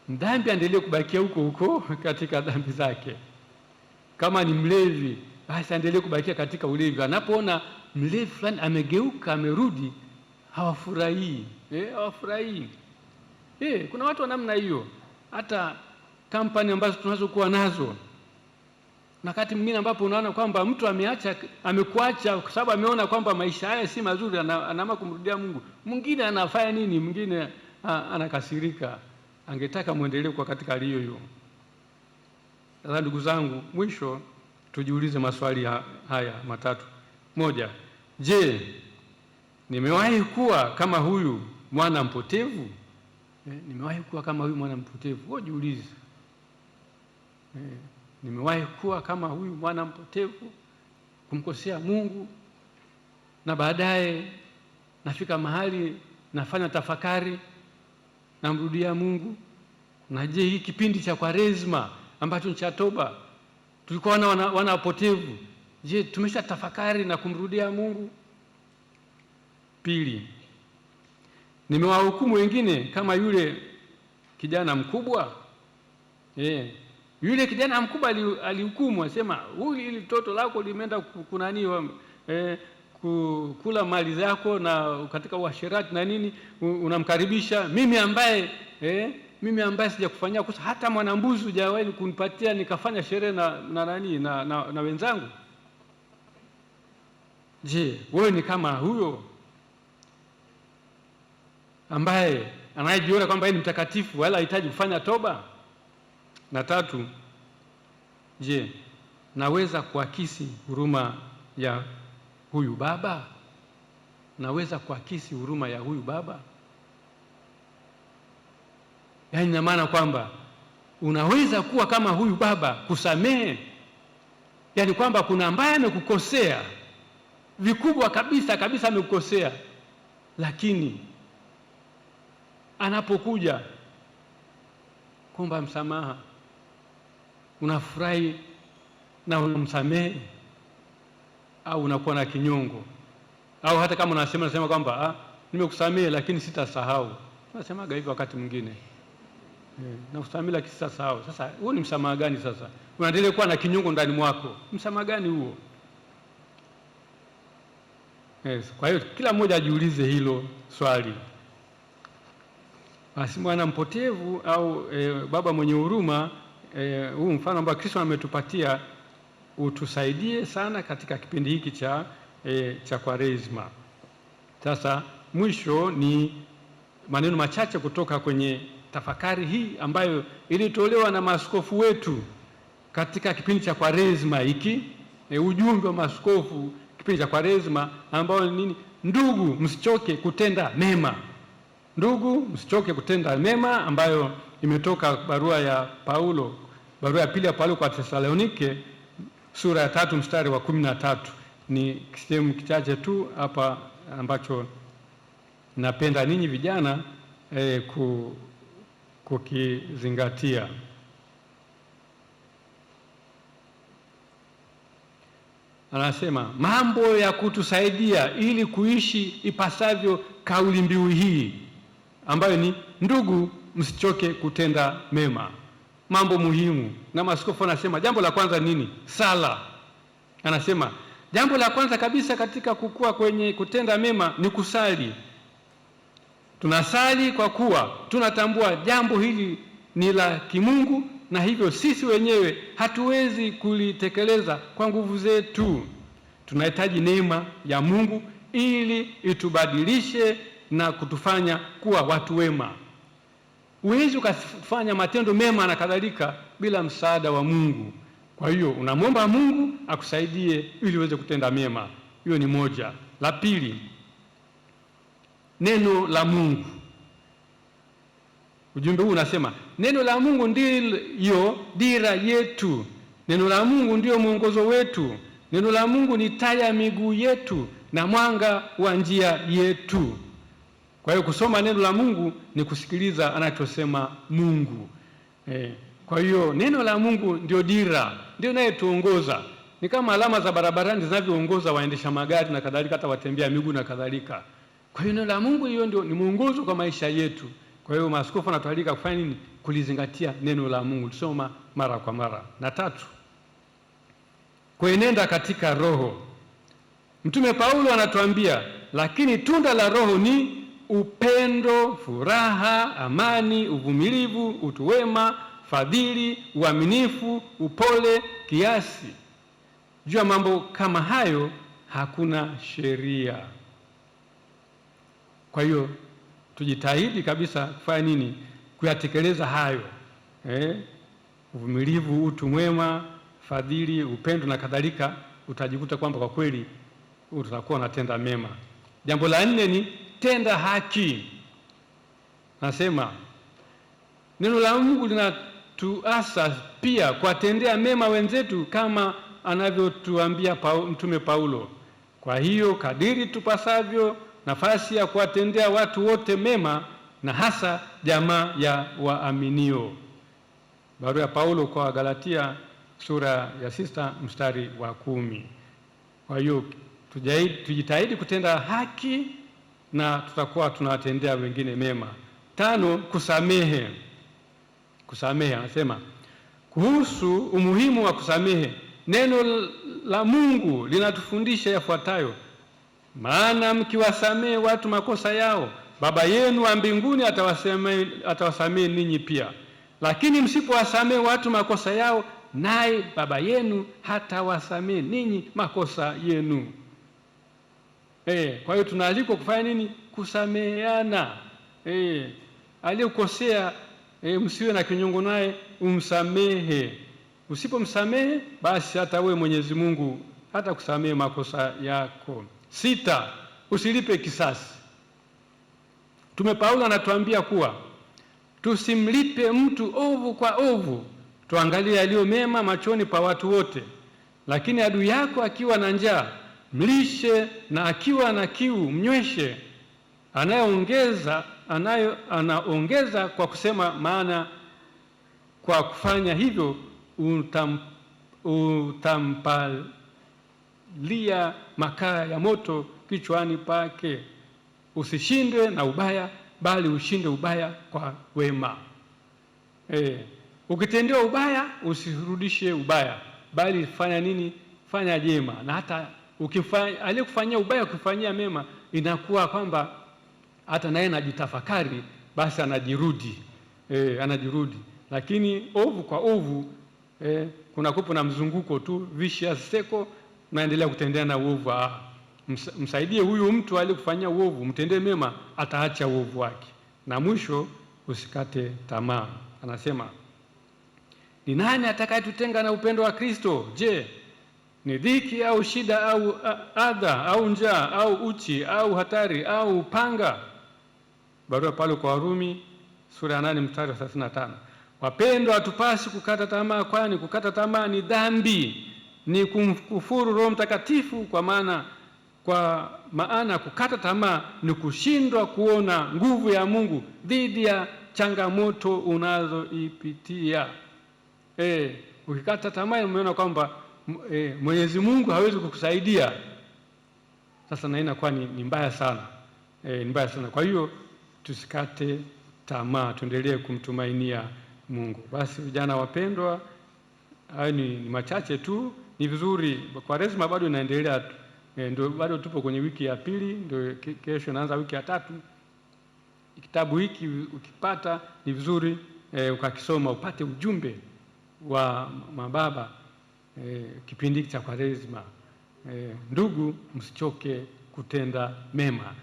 mdhambi aendelee kubakia huko katika dhambi zake. Kama ni mlevi, basi aendelee kubakia katika ulevi. Anapoona mlevi fulani amegeuka, amerudi, hawafurahi. Hawafurahi. Kuna watu wa namna hiyo. Hata kampani ambazo tunazokuwa nazo, Na wakati mwingine ambapo unaona kwamba mtu amekuacha kwa sababu ameona kwamba maisha haya si mazuri, anaamua kumrudia Mungu. Mwingine anafanya nini? Mwingine anakasirika, angetaka muendelee kwa katika hali hiyo. Sasa ndugu zangu, mwisho tujiulize maswali haya matatu. Moja, je, nimewahi kuwa kama huyu mwana mpotevu? Nimewahi kuwa kama huyu mwana mpotevu? Wewe jiulize. Nimewahi kuwa kama huyu mwana mpotevu, kumkosea Mungu, na baadaye nafika mahali nafanya tafakari, namrudia Mungu? Na je, hii kipindi cha Kwaresma ambacho ni cha toba, tulikuwa wana wapotevu, je, tumesha tafakari na kumrudia Mungu? Pili, nimewahukumu wengine kama yule kijana mkubwa? Yule kijana mkubwa alihukumu, asema huyu, ili toto lako limeenda kunaniwa kula mali zako na katika uasherati na nini, unamkaribisha mimi ambaye sijakufanyia kosa, hata mwanambuzi hujawahi kunipatia nikafanya sherehe na wenzangu. Je, wewe ni kama huyo ambaye anayejiona kwamba yeye ni mtakatifu wala hahitaji kufanya toba? Na tatu, je, naweza kuakisi huruma ya huyu baba? Naweza kuakisi huruma ya huyu baba? Yaani ina maana kwamba unaweza kuwa kama huyu baba, kusamehe. Yaani kwamba kuna ambaye amekukosea vikubwa kabisa kabisa, amekukosea, lakini anapokuja kuomba msamaha unafurahi na unamsamehe, au unakuwa na kinyongo? Au hata kama unasema kwamba nimekusamehe lakini sitasahau. Tunasemaga hivyo wakati mwingine, nakusamehe lakini sitasahau. Sasa huo ni msamaha gani? Sasa unaendelea kuwa na kinyongo ndani mwako, msamaha gani huo? Kwa hiyo kila mmoja ajiulize hilo swali. Basi mwana mpotevu au baba mwenye huruma, huu mfano ambao Kristo ametupatia utusaidie sana katika kipindi hiki cha Kwaresma. Sasa mwisho ni maneno machache kutoka kwenye tafakari hii ambayo ilitolewa na maaskofu wetu katika kipindi cha Kwaresma hiki. Ujumbe wa maaskofu kipindi cha Kwaresma ambao ni nini? Ndugu, msichoke kutenda mema. Ndugu, msichoke kutenda mema, ambayo imetoka barua ya pili ya Paulo kwa Tesalonike sura ya 3 mstari wa 13. Ni sehemu kichache tu hapa ambacho napenda ninyi vijana kukizingatia. Anasema mambo ya kutusaidia ili kuishi ipasavyo kauli mbiu hii ambayo ni ndugu, msichoke kutenda mema. Mambo muhimu, na maaskofu anasema jambo la kwanza nini? Sala. Anasema jambo la kwanza kabisa katika kukua kwenye kutenda mema ni kusali. Tunasali kwa kuwa tunatambua jambo hili ni la kimungu, na hivyo sisi wenyewe hatuwezi kulitekeleza kwa nguvu zetu. Tunahitaji neema ya Mungu ili itubadilishe na kutufanya kuwa watu wema. Huwezi ukafanya matendo mema na kadhalika bila msaada wa Mungu. Kwa hiyo unamwomba Mungu akusaidie ili uweze kutenda mema. Hiyo ni moja. La pili, neno la Mungu. Ujumbe huu unasema neno la Mungu ndiyo dira yetu. Neno la Mungu ndiyo mwongozo wetu. Neno la Mungu ni taa ya miguu yetu na mwanga wa njia yetu. Kwa hiyo kusoma neno la Mungu ni kusikiliza anachosema Mungu. Kwa hiyo neno la Mungu ndio dira, ndio inayetuongoza. Ni kama alama za barabarani zinavyoongoza waendesha magari na kadhalika, hata watembea miguu na kadhalika. Kwa hiyo neno la Mungu hiyo ndio ni mwongozo kwa maisha yetu. Kwa hiyo maaskofu anatualika kufanya nini? Kulizingatia neno la Mungu, tusoma mara kwa mara. Na tatu, kuenenda katika Roho. Mtume Paulo anatuambia, lakini tunda la Roho ni upendo, furaha, amani, uvumilivu, utu wema, fadhili, uaminifu, upole, kiasi. Juu ya mambo kama hayo hakuna sheria. Kwa hiyo tujitahidi kabisa kufanya nini? Kuyatekeleza hayo. Uvumilivu, utu mwema, fadhili, upendo na kadhalika, utajikuta kwamba kwa kweli utakuwa unatenda mema. Jambo la 4 ni tenda haki. Nasema neno la Mungu linatuasa pia kuwatendea mema wenzetu kama anavyotuambia Mtume Paulo. Kwa hiyo kadiri tupasavyo nafasi ya kuwatendea watu wote mema, na hasa jamaa ya waaminio. Barua ya Paulo kwa Galatia sura ya 6 mstari wa 10. Kwa hiyo tujitahidi kutenda haki na tutakuwa tunawatendea wengine mema. 5, kusamehe. Kusamehe, anasema kuhusu umuhimu wa kusamehe, neno la Mungu linatufundisha yafuatayo: maana mkiwasamehe watu makosa yao, Baba yenu wa mbinguni atawasamehe ninyi pia. Lakini msipowasamehe watu makosa yao, naye Baba yenu hatawasamehe ninyi makosa yenu. Kwa hiyo tunaalikwa kufanya nini? Kusameheana. Aliyekosea msiwe na kinyongo naye, umsamehe. Usipomsamehe, basi hata wewe Mwenyezi Mungu hata kusamehe makosa yako. 6, usilipe kisasi. Mtume Paulo anatuambia kuwa tusimlipe mtu ovu kwa ovu, tuangalie yaliyo mema machoni pa watu wote. Lakini adui yako akiwa na njaa, mlishe, na akiwa na kiu, mnyweshe. Anaongeza kwa kusema, maana kwa kufanya hivyo utampalia makaa ya moto kichwani pake. Usishindwe na ubaya, bali ushinde ubaya kwa wema. Ukitendewa ubaya, usirudishe ubaya, bali fanya nini? Fanya jema. Na hata aliyekufanyia ubaya ukifanyia mema, inakuwa kwamba hata naye anajitafakari, basi anajirudi. Lakini ovu kwa ovu, kuna kupo na mzunguko tu, vicious circle, naendelea kutendea na uovu. Msaidie huyu mtu aliyekufanyia uovu, mtendee mema, ataacha uovu wake. Na mwisho, usikate tamaa. Anasema, ni nani atakayetutenga na upendo wa Kristo? Je, ni dhiki au shida au adha au njaa au uchi au hatari au upanga? Barua Paulo kwa Warumi sura ya 8 mstari wa 35. Wapendwa, hatupasi kukata tamaa, kwani kukata tamaa ni dhambi, ni kumkufuru Roho Mtakatifu. Kwa maana kukata tamaa ni kushindwa kuona nguvu ya Mungu dhidi ya changamoto unazoipitia. Ukikata tamaa, umeona kwamba Mwenyezi Mungu hawezi kukusaidia. Sasa na inakuwa ni mbaya sana. Ni mbaya sana. Kwa hiyo tusikate tamaa, tuendelee kumtumainia Mungu. Basi vijana wapendwa, hayo ni machache tu. Ni vizuri, Kwaresma bado inaendelea, ndio bado tupo kwenye wiki ya pili, ndio kesho inaanza wiki ya 3. Kitabu hiki ukipata ni vizuri ukakisoma, upate ujumbe wa mababa kipindi cha Kwaresma. Ndugu, msichoke kutenda mema.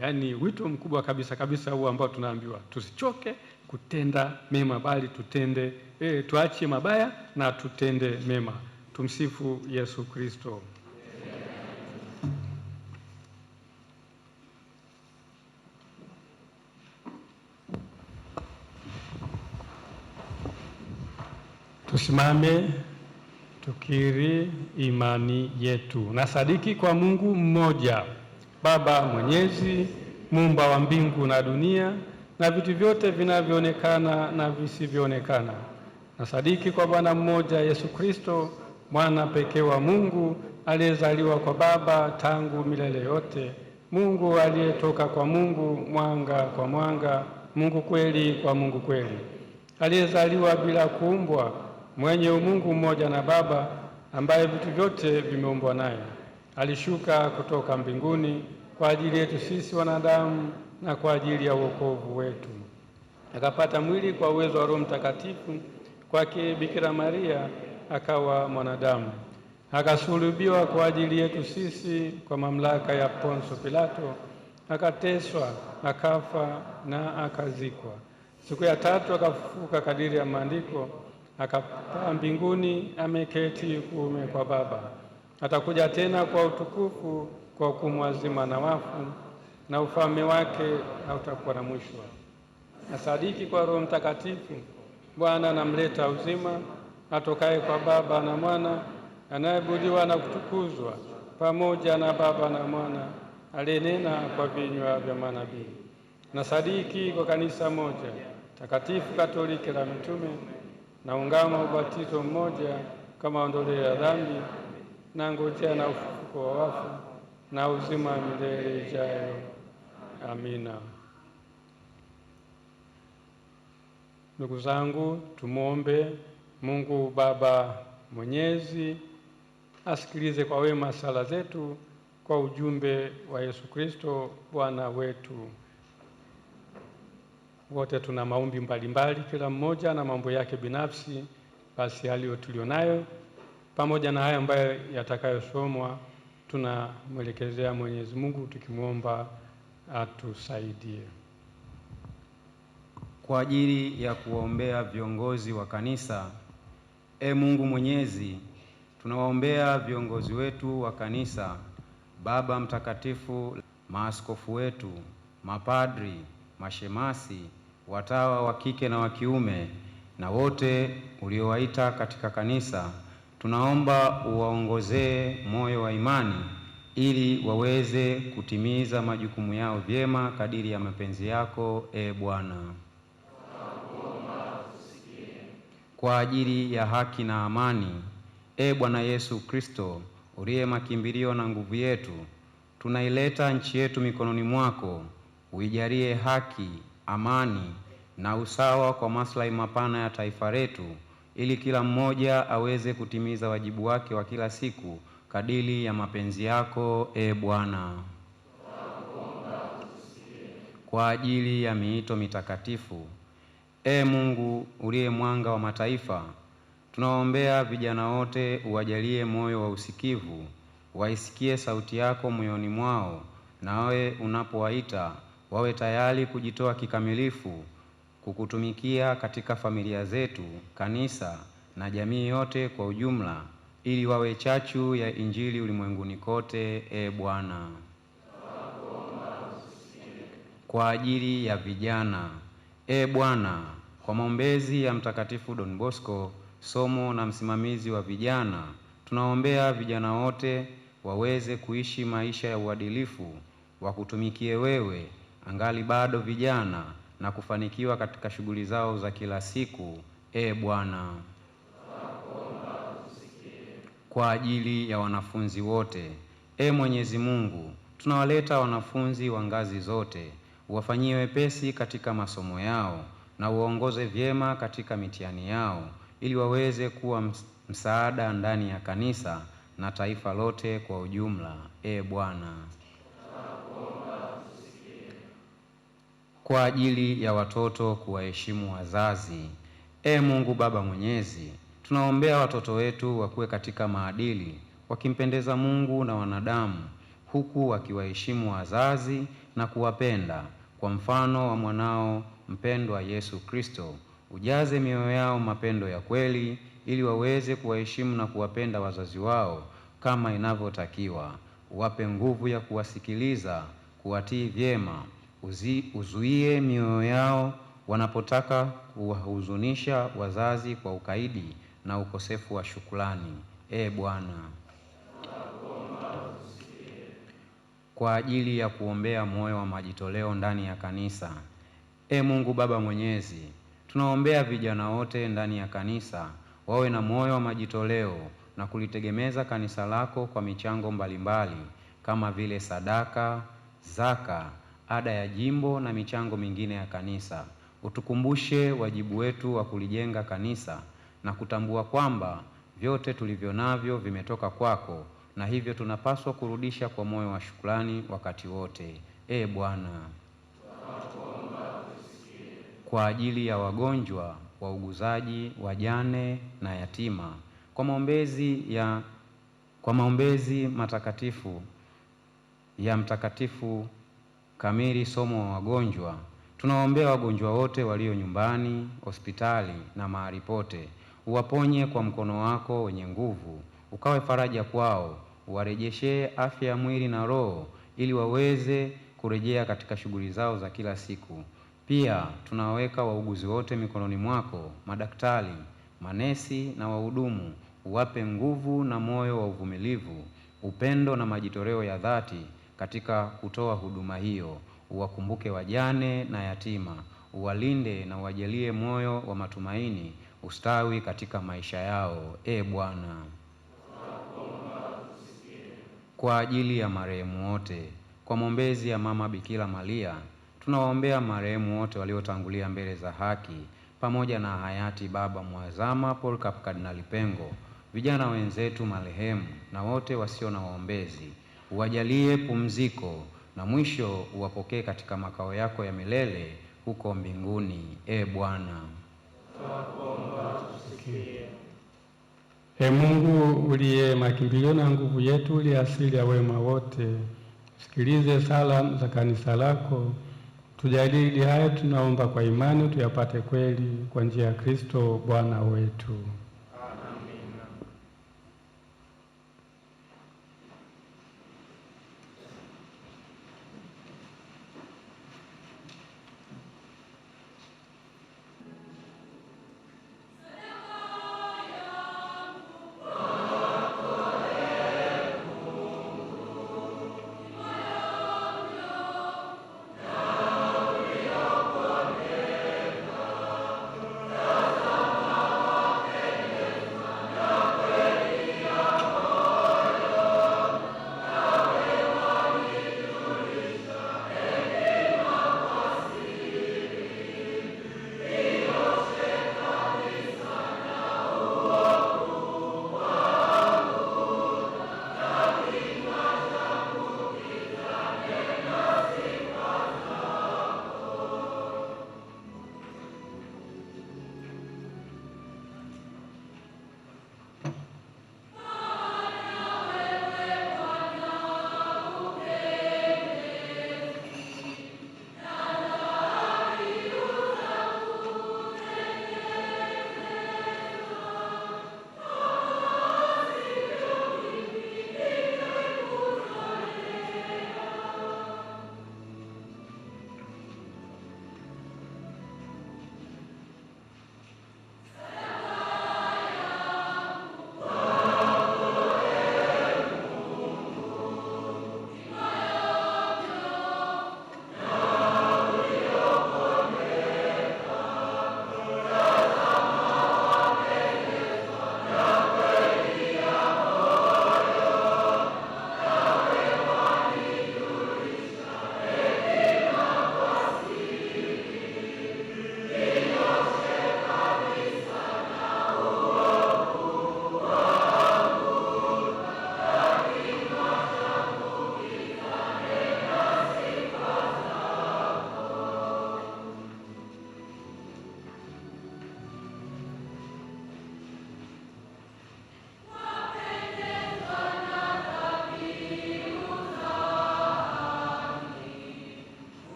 Yaani wito mkubwa kabisa huu ambao tunaambiwa, tusichoke kutenda mema, bali tutende, tuache mabaya na tutende mema. Tumsifu Yesu Kristo. Tusimame tukiri imani yetu. Nasadiki kwa Mungu mmoja, Baba Mwenyezi, muumba wa mbingu na dunia na vitu vyote vinavyoonekana na visivyoonekana. Nasadiki kwa Bwana mmoja Yesu Kristo, mwana pekee wa Mungu, aliyezaliwa kwa Baba tangu milele yote, Mungu aliyetoka kwa Mungu, mwanga kwa mwanga, Mungu kweli kwa Mungu kweli, aliyezaliwa bila kuumbwa, mwenye umungu mmoja na Baba, ambaye vitu vyote vimeumbwa naye. Alishuka kutoka mbinguni kwa ajili yetu sisi wanadamu na kwa ajili ya wokovu wetu. akapata mwili kwa uwezo wa Roho Mtakatifu, kwake Bikira Maria akawa mwanadamu, akasulubiwa kwa ajili yetu sisi kwa mamlaka ya Ponso Pilato, akateswa, akafa na akazikwa. Siku ya tatu akafufuka kadiri ya Maandiko, akapaa mbinguni, ameketi kuume kwa Baba. Atakuja tena kwa utukufu kwa hukumu wazima na wafu, na ufalme wake hautakuwa na mwisho. Nasadiki kwa Roho Mtakatifu, Bwana anamleta uzima, atokaye kwa Baba na Mwana, anayeabudiwa na kutukuzwa pamoja na Baba na Mwana, aliyenena kwa vinywa vya manabii. Nasadiki kwa kanisa moja takatifu Katoliki la mitume, na ungama ubatizo mmoja kama ondoleo ya dhambi, na ngojea na ufufuko wa wafu na uzima wa milele ijayo. Amina. Ndugu zangu, tumwombe Mungu Baba Mwenyezi asikilize kwa wema sala zetu kwa ujumbe wa Yesu Kristo Bwana wetu. Wote tuna maombi mbalimbali, kila mmoja na mambo yake binafsi. Basi hali tulionayo pamoja na haya ambayo yatakayosomwa, tunamwelekezea Mwenyezi Mungu tukimwomba atusaidie. Kwa ajili ya kuwaombea viongozi wa kanisa, Mungu Mwenyezi, tunawaombea viongozi wetu wa kanisa, Baba Mtakatifu, maaskofu wetu, mapadri, mashemasi, watawa wa kike na wa kiume, na wote uliowaita katika kanisa. Tunaomba uwaongozee moyo wa imani ili waweze kutimiza majukumu yao vyema kadiri ya mapenzi yako, Bwana. Kwa ajili ya haki na amani, Bwana Yesu Kristo, uliye makimbilio na nguvu yetu, tunaileta nchi yetu mikononi mwako. Uijalie haki, amani na usawa kwa maslahi mapana ya taifa letu, ili kila mmoja aweze kutimiza wajibu wake wa kila siku kadiri ya mapenzi yako, Bwana. Kwa ajili ya miito mitakatifu, Mungu uliye mwanga wa mataifa, tunawaombea vijana wote, uwajalie moyo wa usikivu, waisikie sauti yako moyoni mwao, nawe unapowaita wawe tayari kujitoa kikamilifu kukutumikia katika familia zetu, kanisa na jamii yote kwa ujumla, ili wawe chachu ya Injili ulimwenguni kote, Bwana. Kwa ajili ya vijana, Bwana, kwa maombezi ya Mtakatifu Don Bosco, somo na msimamizi wa vijana, tunaombea vijana wote waweze kuishi maisha ya uadilifu, wakutumikie wewe angali bado vijana, na kufanikiwa katika shughuli zao za kila siku, Bwana. Kwa ajili ya wanafunzi wote, Mwenyezi Mungu, tunawaleta wanafunzi wa ngazi zote, uwafanyie wepesi katika masomo yao na uongoze vyema katika mitihani yao, ili waweze kuwa msaada ndani ya kanisa na taifa lote kwa ujumla, Bwana. Kwa ajili ya watoto kuwaheshimu wazazi, Mungu Baba Mwenyezi, tunaombea watoto wetu wakuwe katika maadili, wakimpendeza Mungu na wanadamu, huku wakiwaheshimu wazazi na kuwapenda, kwa mfano wa mwanao mpendwa Yesu Kristo. Ujaze mioyo yao mapendo ya kweli, ili waweze kuwaheshimu na kuwapenda wazazi wao kama inavyotakiwa. Uwape nguvu ya kuwasikiliza, kuwatii vyema. Uzuie mioyo yao wanapotaka kuwahuzunisha wazazi kwa ukaidi na ukosefu wa shukrani, Bwana. Kwa ajili ya kuombea moyo wa majitoleo ndani ya kanisa, Mungu Baba Mwenyezi, tunaombea vijana wote ndani ya kanisa wawe na moyo wa majitoleo na kulitegemeza kanisa lako kwa michango mbalimbali kama vile sadaka, zaka, ada ya jimbo na michango mingine ya kanisa. Utukumbushe wajibu wetu wa kulijenga kanisa na kutambua kwamba vyote tulivyo navyo vimetoka kwako, na hivyo tunapaswa kurudisha kwa moyo wa shukrani wakati wote, Bwana. kwa ajili ya wagonjwa, wauguzaji, wajane na yatima, kwa maombezi matakatifu ya Mtakatifu Kamili Somo wa wagonjwa, tunawaombea wagonjwa wote walio nyumbani, hospitali na mahali pote. Uwaponye kwa mkono wako wenye nguvu, ukawe faraja kwao, uwarejeshee afya ya mwili na roho, ili waweze kurejea katika shughuli zao za kila siku. Pia tunaweka wauguzi wote mikononi mwako, madaktari, manesi na wahudumu. Uwape nguvu na moyo wa uvumilivu, upendo na majitoleo ya dhati katika kutoa huduma hiyo. Uwakumbuke wajane na yatima, uwalinde na uwajalie moyo wa matumaini, ustawi katika maisha yao. Bwana, kwa ajili ya marehemu wote, kwa maombezi ya Mama Bikira Maria, tunawaombea marehemu wote waliotangulia mbele za haki, pamoja na hayati Baba Mwazama Polycarp Kardinali Pengo, vijana wenzetu marehemu na wote wasio na waombezi. Uwajalie pumziko na mwisho uwapokee katika makao yako ya milele huko mbinguni. Bwana, Mungu uliye makimbilio na nguvu yetu, uliye asili ya wema wote, sikilize sala za kanisa lako, tujalie ili haya tunaomba kwa imani tuyapate kweli, kwa njia ya Kristo Bwana wetu.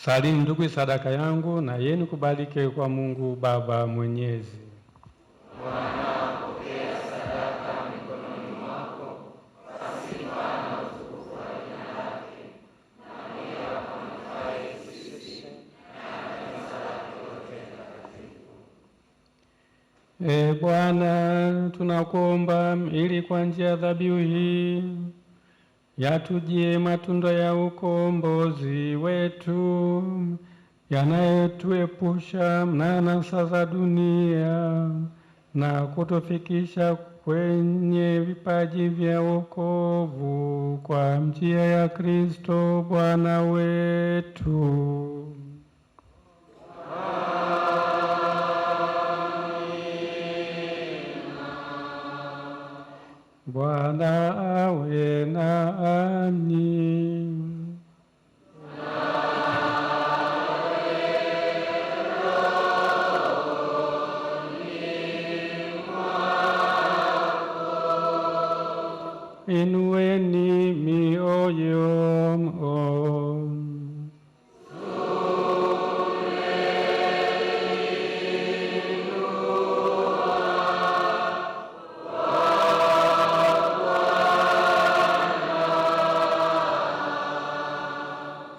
Salini ndugu sadaka yangu, na yenu kubalike kwa Mungu Baba Mwenyezi. Bwana, pokea sadaka mikononi mwako, sifa na utukufu wa jina lake, na pia kwa manufaa yetu sisi na kanisa lake lote takatifu. Bwana, tunakuomba ili kwa njia ya dhabihu hii yatujie matunda ya ukombozi wetu, yanayotuepusha na anasa za dunia na kutufikisha kwenye vipaji vya wokovu kwa njia ya Kristo Bwana wetu. Bwana awe nanyi. Inueni mioyo.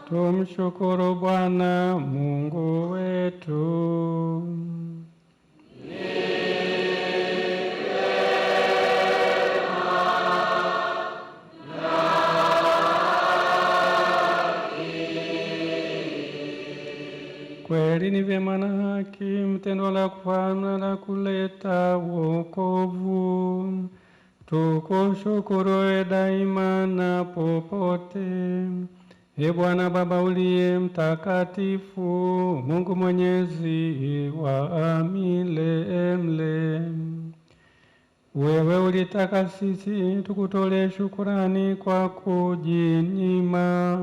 Tumshukuru Bwana Mungu wetu. Kweli ni vyema na haki, mtendo la kufana la kuleta wokovu. Tukushukuru daima na popote. Bwana Baba uliye mtakatifu, Mungu Mwenyezi wa milele. Wewe ulitaka sisi tukutolee shukurani kwa kujinyima,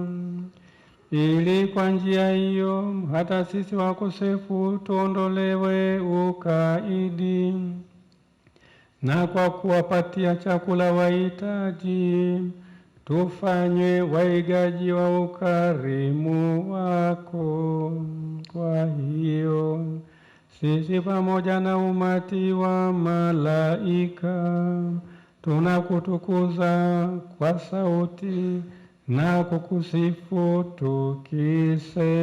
ili kwa njia hiyo hata sisi wakosefu tuondolewe ukaidi, na kwa kuwapatia chakula wahitaji tufanywe waigaji wa ukarimu wako. Kwa hiyo sisi pamoja na umati wa malaika tunakutukuza kwa sauti na kukusifu tukisema: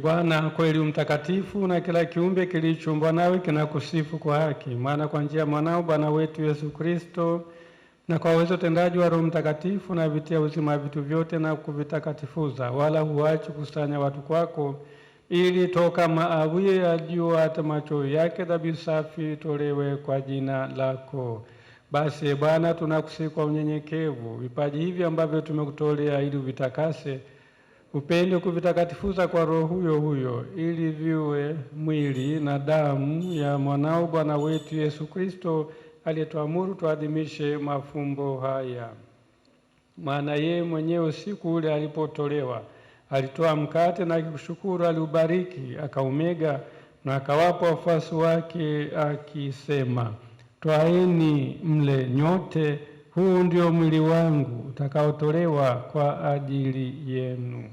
Bwana kweli mtakatifu, na kila kiumbe kilichoumbwa nawe kinakusifu kwa haki, maana kwa njia ya mwanao Bwana wetu Yesu Kristo na kwa uwezo utendaji wa Roho Mtakatifu na vitia uzima vitu vyote na kuvitakatifuza, wala huachi kusanya watu kwako, ili toka maabuye ya jua hata macho yake dhabihu safi tolewe kwa jina lako. Basi Bwana, tunakusihi kwa unyenyekevu vipaji hivi ambavyo tumekutolea, ili uvitakase, upende kuvitakatifuza kwa Roho huyo huyo, ili viwe mwili na damu ya mwanao Bwana wetu Yesu Kristo, aliyetuamuru tuadhimishe mafumbo haya. Maana yeye mwenyewe siku ule alipotolewa alitoa mkate na akikushukuru aliubariki, akaumega na akawapa wafuasi wake akisema, twaeni mle nyote, huu ndio mwili wangu utakaotolewa kwa ajili yenu.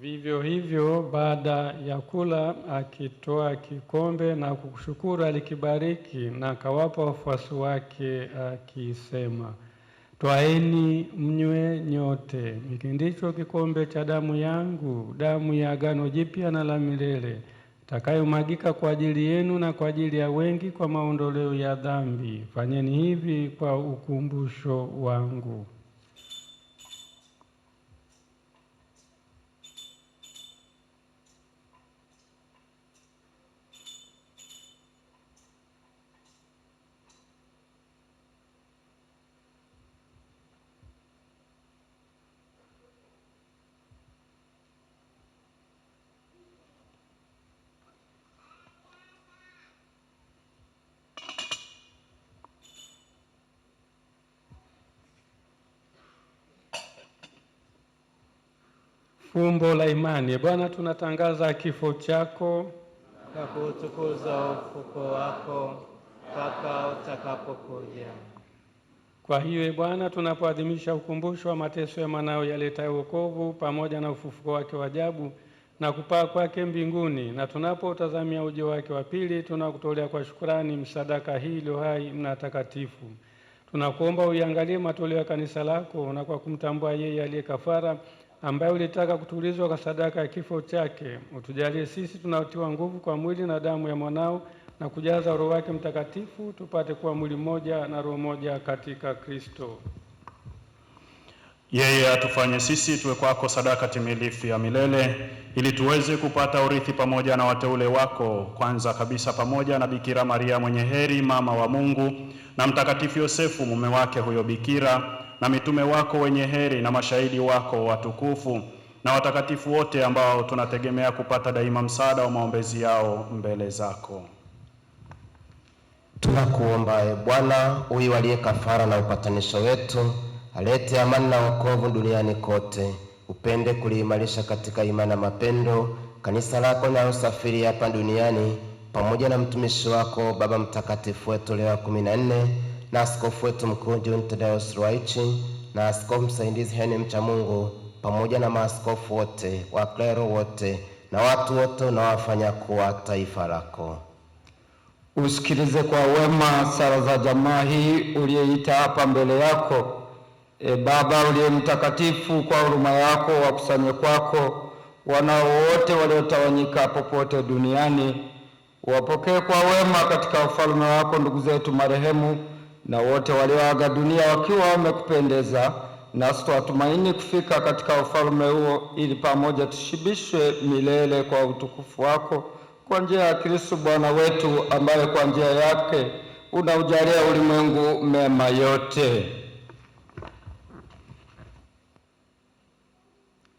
Vivyo hivyo baada ya kula akitoa kikombe na kukushukuru alikibariki na akawapa wafuasi wake akisema, twaeni mnywe nyote, hiki ndicho kikombe cha damu yangu, damu ya agano jipya na la milele, itakayomwagika kwa ajili yenu na kwa ajili ya wengi kwa maondoleo ya dhambi. Fanyeni hivi kwa ukumbusho wangu. Fumbo la imani. Bwana, tunatangaza kifo chako na kuutukuza ufufuko wako mpaka utakapokuja. Kwa hiyo Bwana, tunapoadhimisha ukumbusho wa mateso ya mwanao yaletayo wokovu pamoja na ufufuko wake wa ajabu na kupaa kwake mbinguni, na tunapotazamia ujio wake wa pili, tunakutolea kwa shukrani msadaka hii iliyo hai na takatifu. Tunakuomba uiangalie matoleo ya kanisa lako, na kwa kumtambua yeye aliye kafara ambaye ulitaka kutulizwa kwa sadaka ya kifo chake, utujalie sisi tunaotiwa nguvu kwa mwili na damu ya mwanao na kujaza Roho wake Mtakatifu, tupate kuwa mwili mmoja na roho moja katika Kristo. Yeye atufanye sisi tuwe kwako sadaka timilifu ya milele, ili tuweze kupata urithi pamoja na wateule wako, kwanza kabisa pamoja na Bikira Maria mwenye heri, mama wa Mungu, na Mtakatifu Yosefu mume wake huyo bikira, na mitume wako wenye heri na mashahidi wako watukufu, na watakatifu wote ambao tunategemea kupata daima msaada wa maombezi yao mbele zako. Tunakuomba Bwana, uiwalie kafara na upatanisho wetu, alete amani na wokovu duniani kote, upende kuliimarisha katika imani na mapendo kanisa lako na usafiri hapa duniani, pamoja na mtumishi wako Baba Mtakatifu wetu Leo 14 na askofu wetu mkuu John Thaddeus Ruwa'ichi na askofu msaidizi Heni Mchamungu, pamoja na maaskofu wote, waklero wote na watu wote unaowafanya kuwa taifa lako. Usikilize kwa wema sala za jamaa hii uliyeita hapa mbele yako. Baba uliye mtakatifu, kwa huruma yako wakusanye kwako wanao wote waliotawanyika popote duniani. Wapokee kwa wema katika ufalme wako ndugu zetu marehemu na wote walioaga dunia wakiwa wamekupendeza, nasi tuatumaini kufika katika ufalme huo, ili pamoja tushibishwe milele kwa utukufu wako, kwa njia ya Kristo Bwana wetu, ambaye kwa njia yake unaujalia ulimwengu mema yote.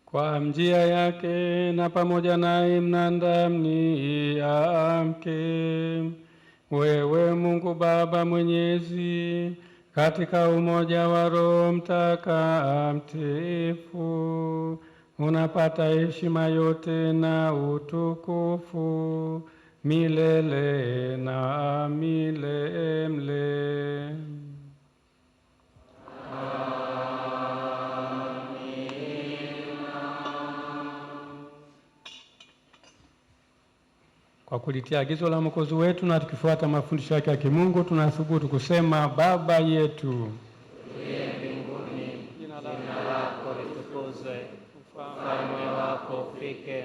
Kwa njia yake na pamoja naye mnandamni amke, wewe Mungu Baba Mwenyezi, katika umoja wa Roho Mtakatifu, unapata heshima yote na utukufu milele na milele. Kwa kulitia agizo la Mwokozi wetu na tukifuata mafundisho yake ya kimungu, tunathubutu kusema: Baba yetu uliye mbinguni, jina lako litukuzwe, ufalme wako ufike,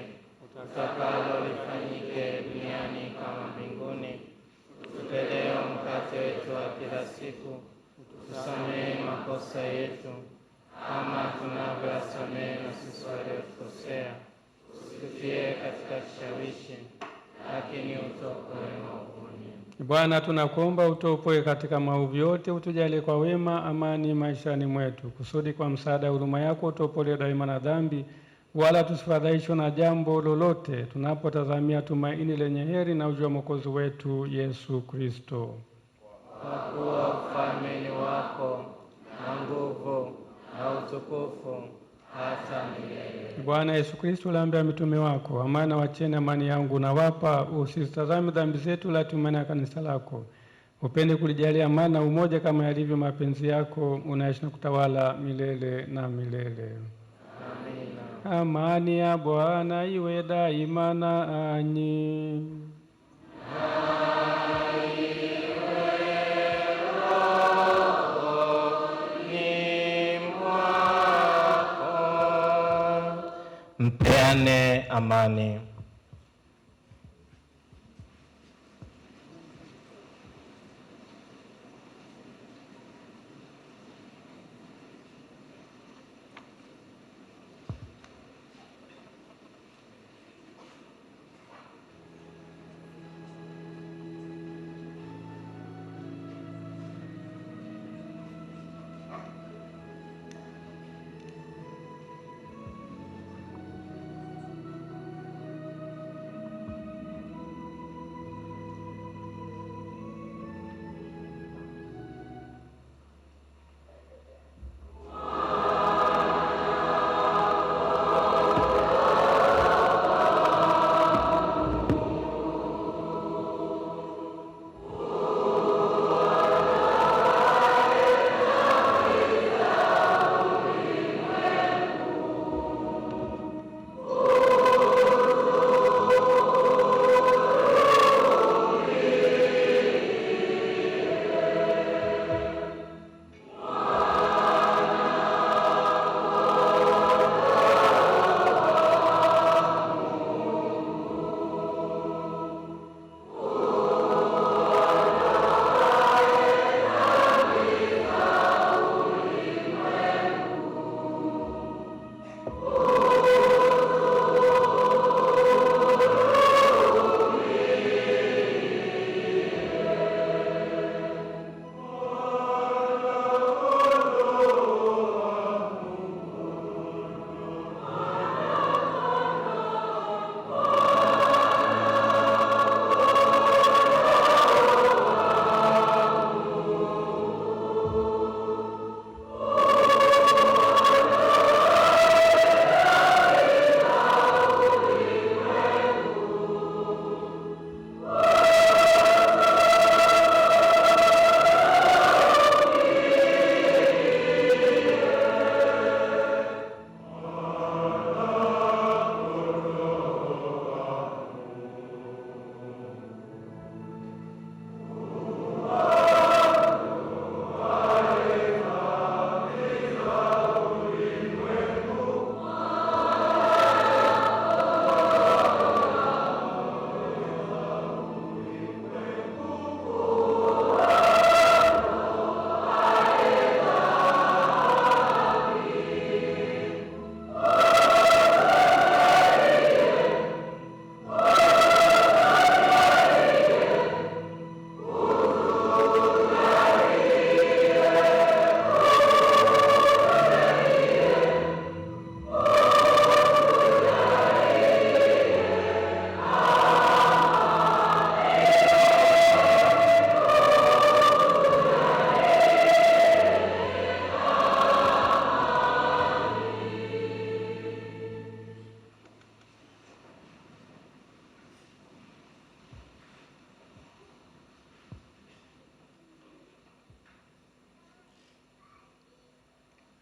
utakalo lifanyike duniani kama mbinguni. Tupe leo mkate wetu wa kila siku, tusamehe makosa yetu kama tunavyowasamehe na sisi waliotukosea, usitutie katika kishawishi, lakini utuokoe maovuni. Bwana, tunakuomba utuopoe katika maovu yote, utujalie kwa wema amani maishani mwetu, kusudi kwa msaada wa huruma yako utuopolee daima na dhambi, wala tusifadhaishwe na jambo lolote, tunapotazamia tumaini lenye heri na ujio wa Mwokozi wetu Yesu Kristo. Kwa kuwa ufalme ni wako na nguvu na utukufu hata milele. Bwana Yesu Kristo, uliambia mitume wako: amani wacheni, amani yangu nawapa, usitazame dhambi zetu, la tumani ya kanisa lako. Upende kulijalia amani na umoja kama yalivyo mapenzi yako, unaishi na kutawala milele na milele. Amina. Amani ya Bwana iwe daima nanyi. Mpeane amani.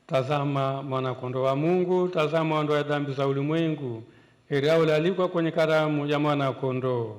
Tazama mwana-kondoo wa Mungu, tazama ondoa dhambi za ulimwengu. Heri hao walioalikwa kwenye karamu ya mwana-kondoo.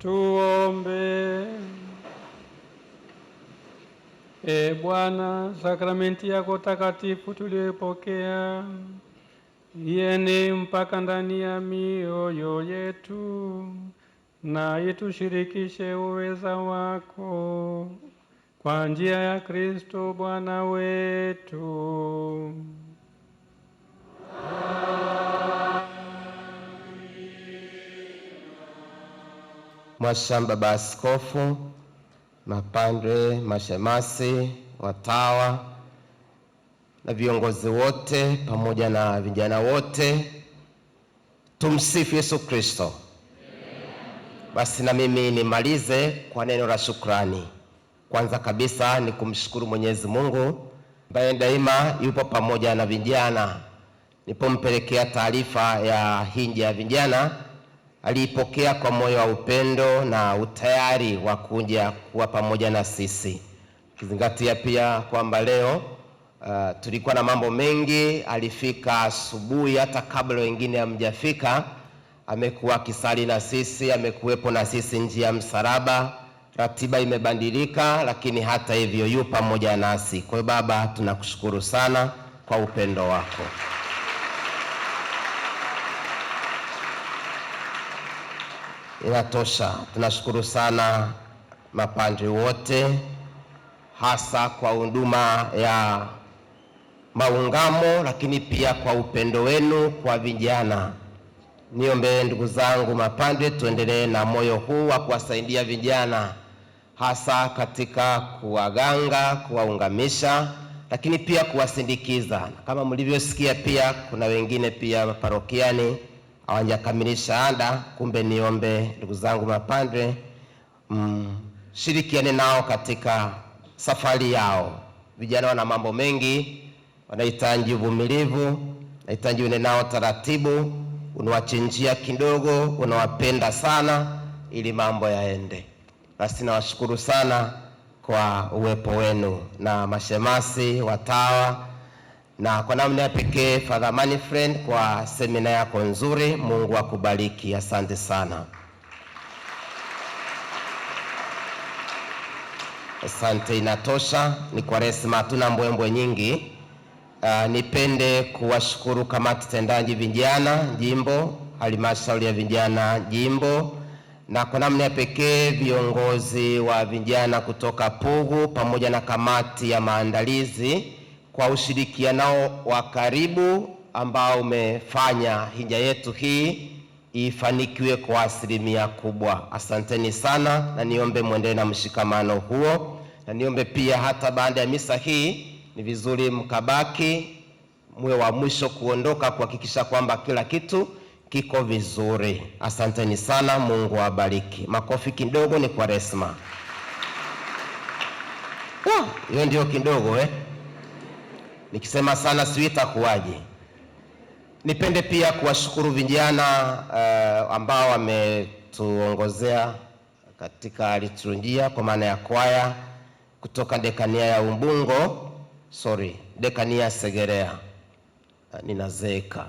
Tuombe. E Bwana, sakramenti yako takatifu tuliyopokea iene mpaka ndani ya mioyo yetu, na itushirikishe uweza wako kwa njia ya Kristo Bwana wetu. Mwashamu Baba Askofu, mapadre, mashemasi, watawa na viongozi wote pamoja na vijana wote, tumsifu Yesu Kristo. Basi na mimi nimalize kwa neno la shukrani. Kwanza kabisa ni kumshukuru Mwenyezi Mungu ambaye daima yupo pamoja na vijana. Nipompelekea taarifa ya hinja ya vijana, aliipokea kwa moyo wa upendo na utayari wa kuja kuwa pamoja na sisi. Kizingatia pia kwamba leo tulikuwa na mambo mengi. Alifika asubuhi hata kabla wengine hamjafika. Amekuwa akisali na sisi, amekuwepo na sisi njia ya msalaba. Ratiba imebadilika, lakini hata hivyo yu pamoja nasi. Kwa hiyo Baba, tunakushukuru sana kwa upendo wako. Inatosha. Tunashukuru sana mapadri wote, hasa kwa huduma ya maungamo, lakini pia kwa upendo wenu kwa vijana. Niombe ndugu zangu mapadri, tuendelee na moyo huu wa kuwasaidia vijana, hasa katika kuwaganga, kuwaungamisha, lakini pia kuwasindikiza. Kama mlivyosikia, pia kuna wengine pia parokiani hawajakamilisha ada. Kumbe niombe ndugu zangu mapadre, shirikiane nao katika safari yao. Vijana wana mambo mengi, wanahitaji uvumilivu, wanahitaji uende nao taratibu, unawachinjia kidogo, unawapenda sana ili mambo yaende. Basi nawashukuru sana kwa uwepo wenu, na mashemasi, watawa, na kwa namna ya pekee Father Manfred kwa semina yako nzuri. Mungu akubariki. Asante sana. Asante, inatosha. Ni Kwaresma, hatuna mbwembwe nyingi. Nipende kuwashukuru kamati tendaji vijana jimbo, halmashauri ya vijana jimbo, na kwa namna ya pekee viongozi wa vijana kutoka Pugu pamoja na kamati ya maandalizi kwa ushirikiano wa karibu ambao umefanya hija yetu hii ifanikiwe kwa asilimia kubwa. Asanteni sana, na niombe muendelee na mshikamano huo, na niombe pia hata baada ya misa hii ni vizuri mkabaki mwe wa mwisho kuondoka kuhakikisha kwamba kila kitu kiko vizuri. Asanteni sana, Mungu awabariki. Makofi kidogo, ni Kwaresma. Hiyo ndio kidogo Nikisema sana sijui itakuwaje. Nipende pia kuwashukuru vijana ambao wametuongozea katika liturujia kwa maana ya kwaya kutoka dekania ya Ubungo, dekania ya Segerea. Ninazeeka.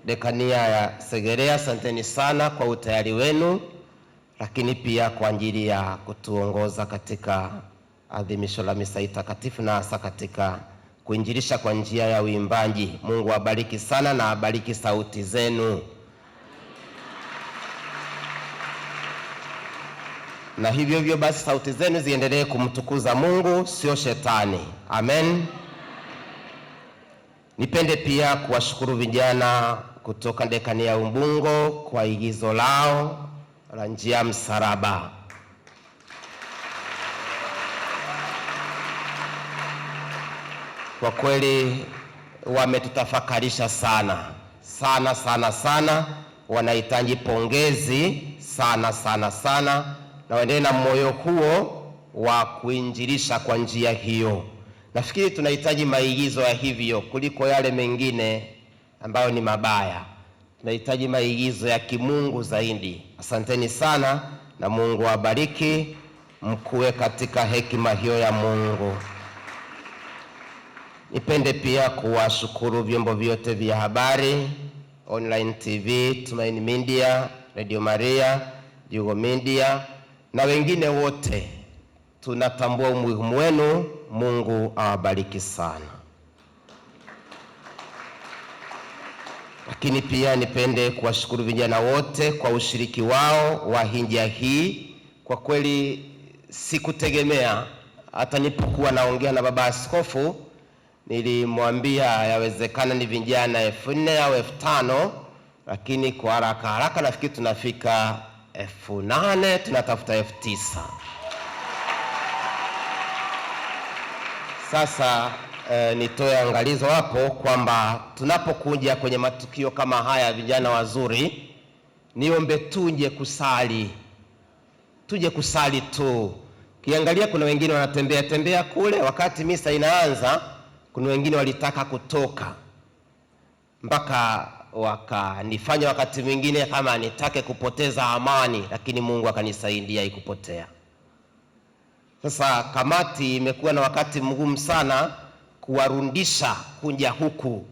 Dekania ya Segerea, asanteni sana kwa utayari wenu, lakini pia kwa ajili ya kutuongoza katika adhimisho la misa takatifu na hasa katika kuinjilisha kwa njia ya uimbaji. Mungu abariki sana na abariki sauti zenu. Na hivyo basi sauti zenu ziendelee kumtukuza Mungu, sio shetani. Amen. Nipende pia kuwashukuru vijana kutoka dekania ya Ubungo kwa igizo lao la njia ya msalaba. Kwa kweli wametutafakarisha sana sana sana sana. Wanahitaji pongezi sana sana sana, na waendelee na moyo huo wa kuinjilisha kwa njia hiyo. Nafikiri tunahitaji maigizo ya hivyo kuliko yale mengine ambayo ni mabaya. Tunahitaji maigizo ya kimungu zaidi. Asanteni sana, na Mungu awabariki, mkue katika hekima hiyo ya Mungu. Nipende pia kuwashukuru vyombo vyote vya habari, online TV, Tumaini Media, Radio Maria, Jugo Media na wengine wote, tunatambua umuhimu wenu. Mungu awabariki sana. Lakini pia nipende kuwashukuru vijana wote kwa ushiriki wao wa hinja hii. Kwa kweli sikutegemea, hata nilipokuwa naongea na baba askofu nilimwambia yawezekana ni vijana 4,000 au 5,000, lakini kwa haraka nafikiri tunafika 8,000, tunatafuta 9,000. Sasa nitoe angalizo hapo kwamba tunapokuja kwenye matukio kama haya, vijana wazuri, niombe tuje kusali tu. Kiangalia kuna wengine wanatembea kule, wakati misa inaanza kuna wengine walitaka kutoka, mpaka wakanifanya wakati mwingine kama nitake kupoteza amani, lakini Mungu akanisaidia ikupotea. Sasa kamati imekuwa na wakati mgumu sana kuwarundisha kuja huku.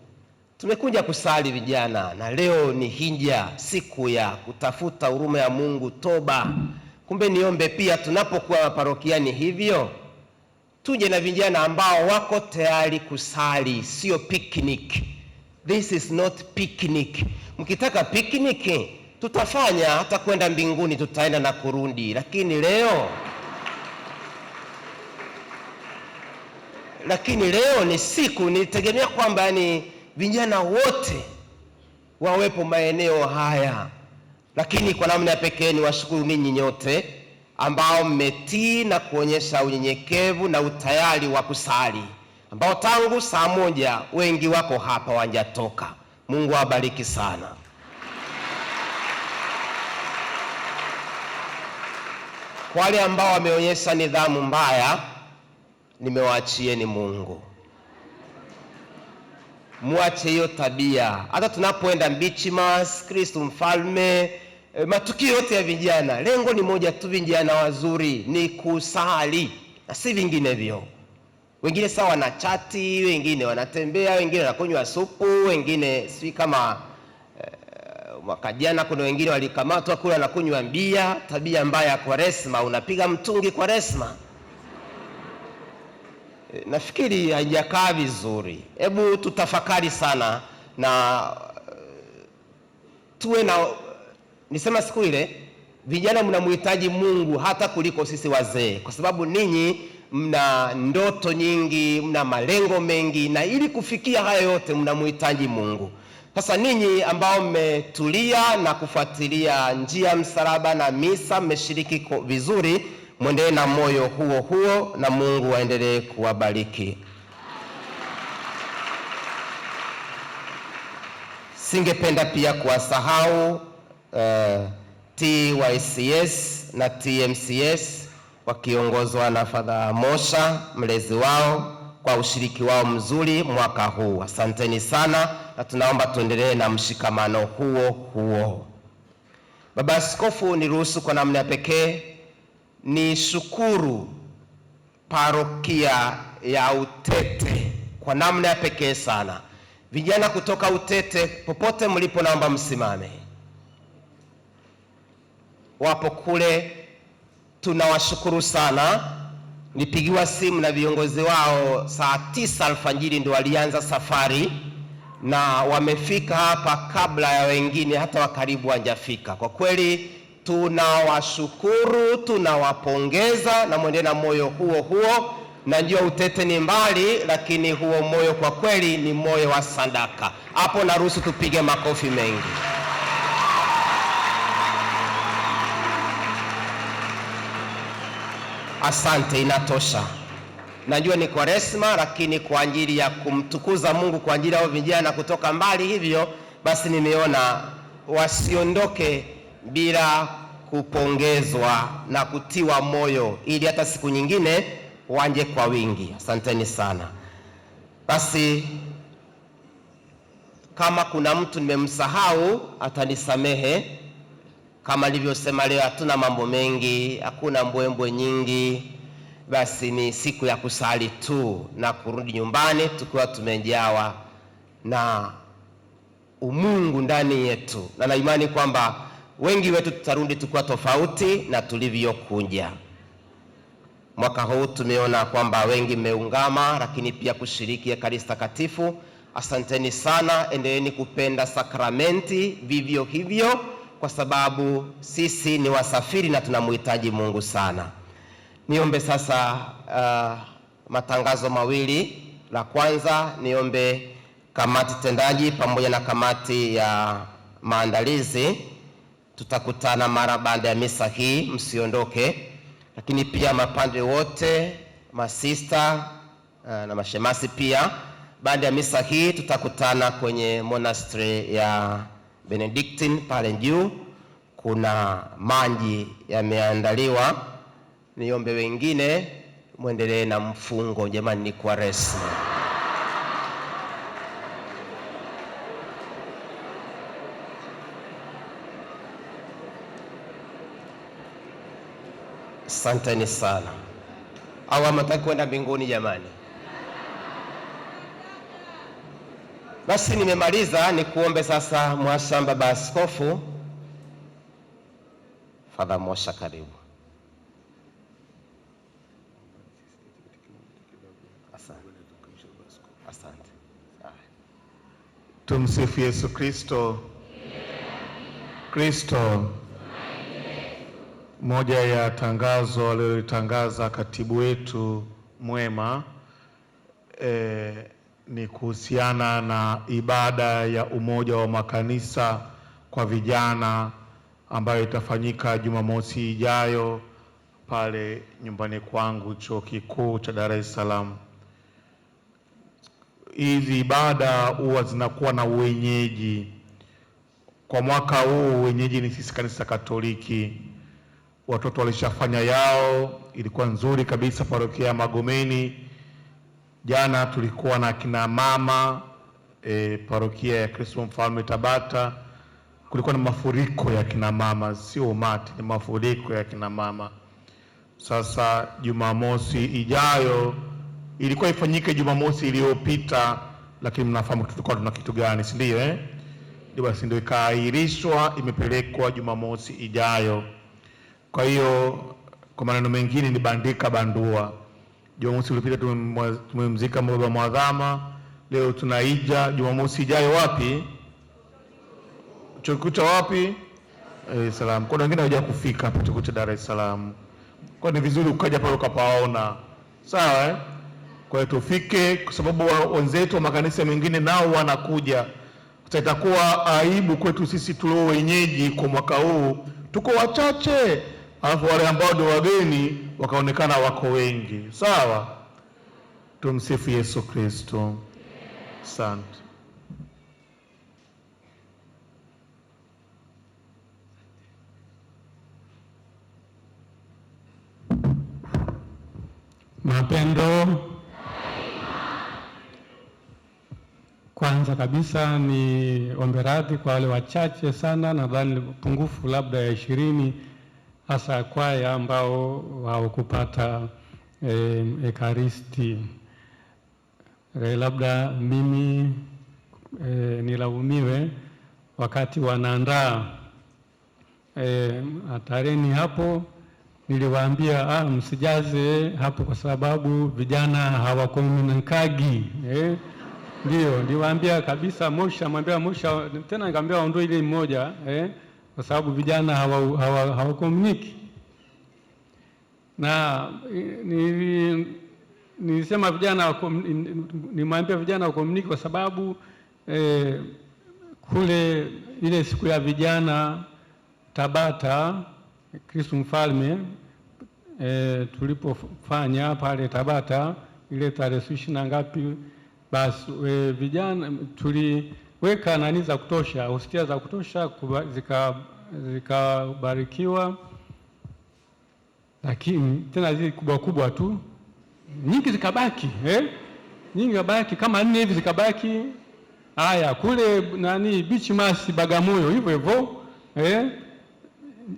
Tumekuja kusali vijana, na leo ni hinja, siku ya kutafuta huruma ya Mungu, toba. Kumbe niombe pia tunapokuwa parokiani hivyo, tuje na vijana ambao wako tayari kusali, sio picnic. This is not picnic. Mkitaka picnic tutafanya, hata kwenda mbinguni tutaenda na kurudi, lakini leo ni siku, nilitegemea kwamba vijana wote wawepo maeneo haya. Lakini kwa namna ya pekee ni washukuru ninyi nyote ambao mmetii na kuonyesha unyenyekevu na utayari wa kusali, ambao tangu saa 1 wengi wako hapa wanjatoka. Mungu awabariki sana. Kwa wale ambao wameonyesha nidhamu mbaya, nimewaachieni Mungu. Muache hiyo tabia. Hata tunapoenda Beachmas, Kristo Mfalme, matukio yote ya vijana, lengo ni moja tu, vijana wazuri, ni kusali na si vinginevyo. Wengine sawa na chati, wengine wanatembea, wengine wanakunywa supu, wengine si kama mwaka jana kuna wengine walikamatwa kule wanakunywa bia. Tabia mbaya kwa Kwaresma, unapiga mtungi kwa Kwaresma. Nafikiri haijakaa vizuri. Hebu tutafakari sana na tuwe na, nisema siku ile vijana mnamhitaji Mungu hata kuliko sisi wazee, kwa sababu ninyi mna ndoto nyingi, mna malengo mengi, na ili kufikia haya yote mnamhitaji Mungu. Sasa ninyi ambao mmetulia na kufuatilia njia msalaba na misa, mmeshiriki vizuri, mwendelee na moyo huo na Mungu aendelee kuwabariki. Singependa pia kuwasahau TYCS na TMCS wakiongozwa na Father Mosha, mlezi wao, kwa ushiriki wao mzuri mwaka huu. Asanteni sana, na tunaomba tuendelee na mshikamano huo. Baba Askofu, niruhusu kwa namna ya pekee ni shukuru parokia ya Utete kwa namna ya pekee sana. Vijana kutoka Utete, popote mlipo, naomba msimame. Wapo kule, tunawashukuru sana. Nipigiwa simu na viongozi wao saa 9 alfajiri ndio walianza safari, na wamefika hapa kabla ya wengine hata wakaribu wanjafika. Kwa kweli tunawashukuru, tunawapongeza, na muendelee na moyo huo. Najua Utete ni mbali, lakini huo moyo kwa kweli ni moyo wa sadaka. Hapo naruhusu tupige makofi mengi. Asante, inatosha. Najua ni Kwaresma, lakini kwa ajili ya kumtukuza Mungu, kwa ajili ya vijana kutoka mbali hivyo, basi nimeona wasiondoke bila kupongezwa na kutiwa moyo, ili hata siku nyingine wanje kwa wingi. Asanteni sana. Basi kama kuna mtu nimemsahau atanisamehe. Kama nilivyosema, leo hatuna mambo mengi, hakuna mbwembwe nyingi. Basi ni siku ya kusali tu na kurudi nyumbani tukiwa tumejawa na umungu ndani yetu, na naimani kwamba wengi wetu tutarudi tukiwa tofauti na tulivyokuja. Mwaka huu tumeona kwamba wengi mmeungama, lakini pia kushiriki Ekaristi Takatifu. Asanteni sana, endeleeni kupenda sakramenti vivyo hivyo, kwa sababu sisi ni wasafiri na tunamhitaji Mungu sana. Niombe sasa matangazo mawili. La kwanza, niombe kamati tendaji pamoja na kamati ya maandalizi. Tutakutana mara baada ya misa hii, msiondoke. Lakini pia mapadre wote, masista na mashemasi pia, baada ya misa hii tutakutana kwenye monastery ya Benedictine pale juu. Kuna maji yameandaliwa. Niombe wengine muendelee na mfungo, jamani, ni Kwaresma. Asanteni sana. Au hamtaki kwenda mbinguni jamani? Basi nimemaliza, ni kuombe sasa Mhashamu Baba Askofu. Father Mosha, karibu. Asante. Tumsifu Yesu Kristo. Kristo. Moja ya tangazo aliyotangaza katibu wetu mwema ni kuhusiana na ibada ya umoja wa makanisa kwa vijana ambayo itafanyika Jumamosi ijayo pale nyumbani kwangu Chuo Kikuu cha Dar es Salaam. Hizi ibada huwa zinakuwa na uwenyeji. Kwa mwaka huu wenyeji ni sisi Kanisa Katoliki. Watoto walishafanya yao, ilikuwa nzuri kabisa parokia ya Magomeni. Jana tulikuwa na kina mama parokia ya Kristo Mfalme Tabata. Kulikuwa na mafuriko ya kina mama, sio umati, ni mafuriko ya kina mama. Sasa Jumamosi ijayo, ilikuwa ifanyike Jumamosi iliyopita, lakini mnafahamu tulikuwa tuna kitu gani, si ndio Ndio basi ndio ikaahirishwa, imepelekwa Jumamosi ijayo. Kwa hiyo kwa maneno mengine ni bandika bandua. Jumamosi iliyopita tumemzika baba mwadhama, leo tunaija Jumamosi ijayo wapi? Chuo Kikuu cha wapi? Salaam. Kwa wengine hawaja kufika hapo Chuo Kikuu cha Dar es Salaam. Kwa ni vizuri ukaja pale ukapaona. Sawa Kwa hiyo tufike, kwa sababu wenzetu wa makanisa mengine nao wanakuja. Sasa itakuwa aibu kwetu sisi tulio wenyeji kwa mwaka huu tuko wachache, alafu wale ambao ndio wageni wakaonekana wako wengi. Sawa? Tumsifu Yesu Kristo. Asante. Mapendo. Kwanza kabisa ni ombe radhi kwa wale wachache sana, nadhani pungufu labda ya 20, hasa kwaya ambao hawakupata Ekaristi. Labda mimi nilaumiwe wakati wanaandaa atareni hapo, niliwaambia msijaze hapo kwa sababu vijana hawakomunikagi. Ndio, niliwaambia kabisa Mosha, mwambia Mosha tena, nikamwambia ondoe ile mmoja kwa sababu vijana hawakomuniki. Na nilisema vijana nimwambia vijana wakomuniki kwa sababu kule ile siku ya vijana Tabata Kristo Mfalme tulipofanya pale Tabata ile tarehe 20 na ngapi, basi vijana tuliweka nani za kutosha, hostia za kutosha zikabarikiwa, lakini tena zile kubwa kubwa tu, nyingi zikabaki nyingi zikabaki kama 4 hivi zikabaki. Haya kule nani Beach Mass Bagamoyo hivyo hivyo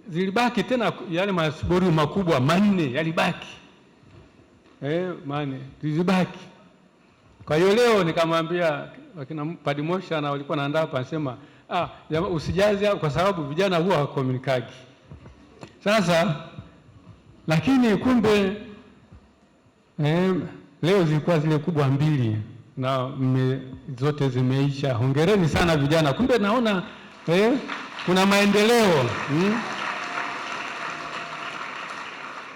zilibaki tena, yale masibori makubwa 4 yalibaki zilibaki. Kwa hiyo leo nikamwambia wakina Padre Mosha na walikuwa naandaa hapa, nasema usijaze kwa sababu vijana huwa hawakomunikagi. Sasa lakini kumbe leo zilikuwa zile kubwa mbili na zote zimeisha. Hongereni sana vijana. Kumbe naona kuna maendeleo.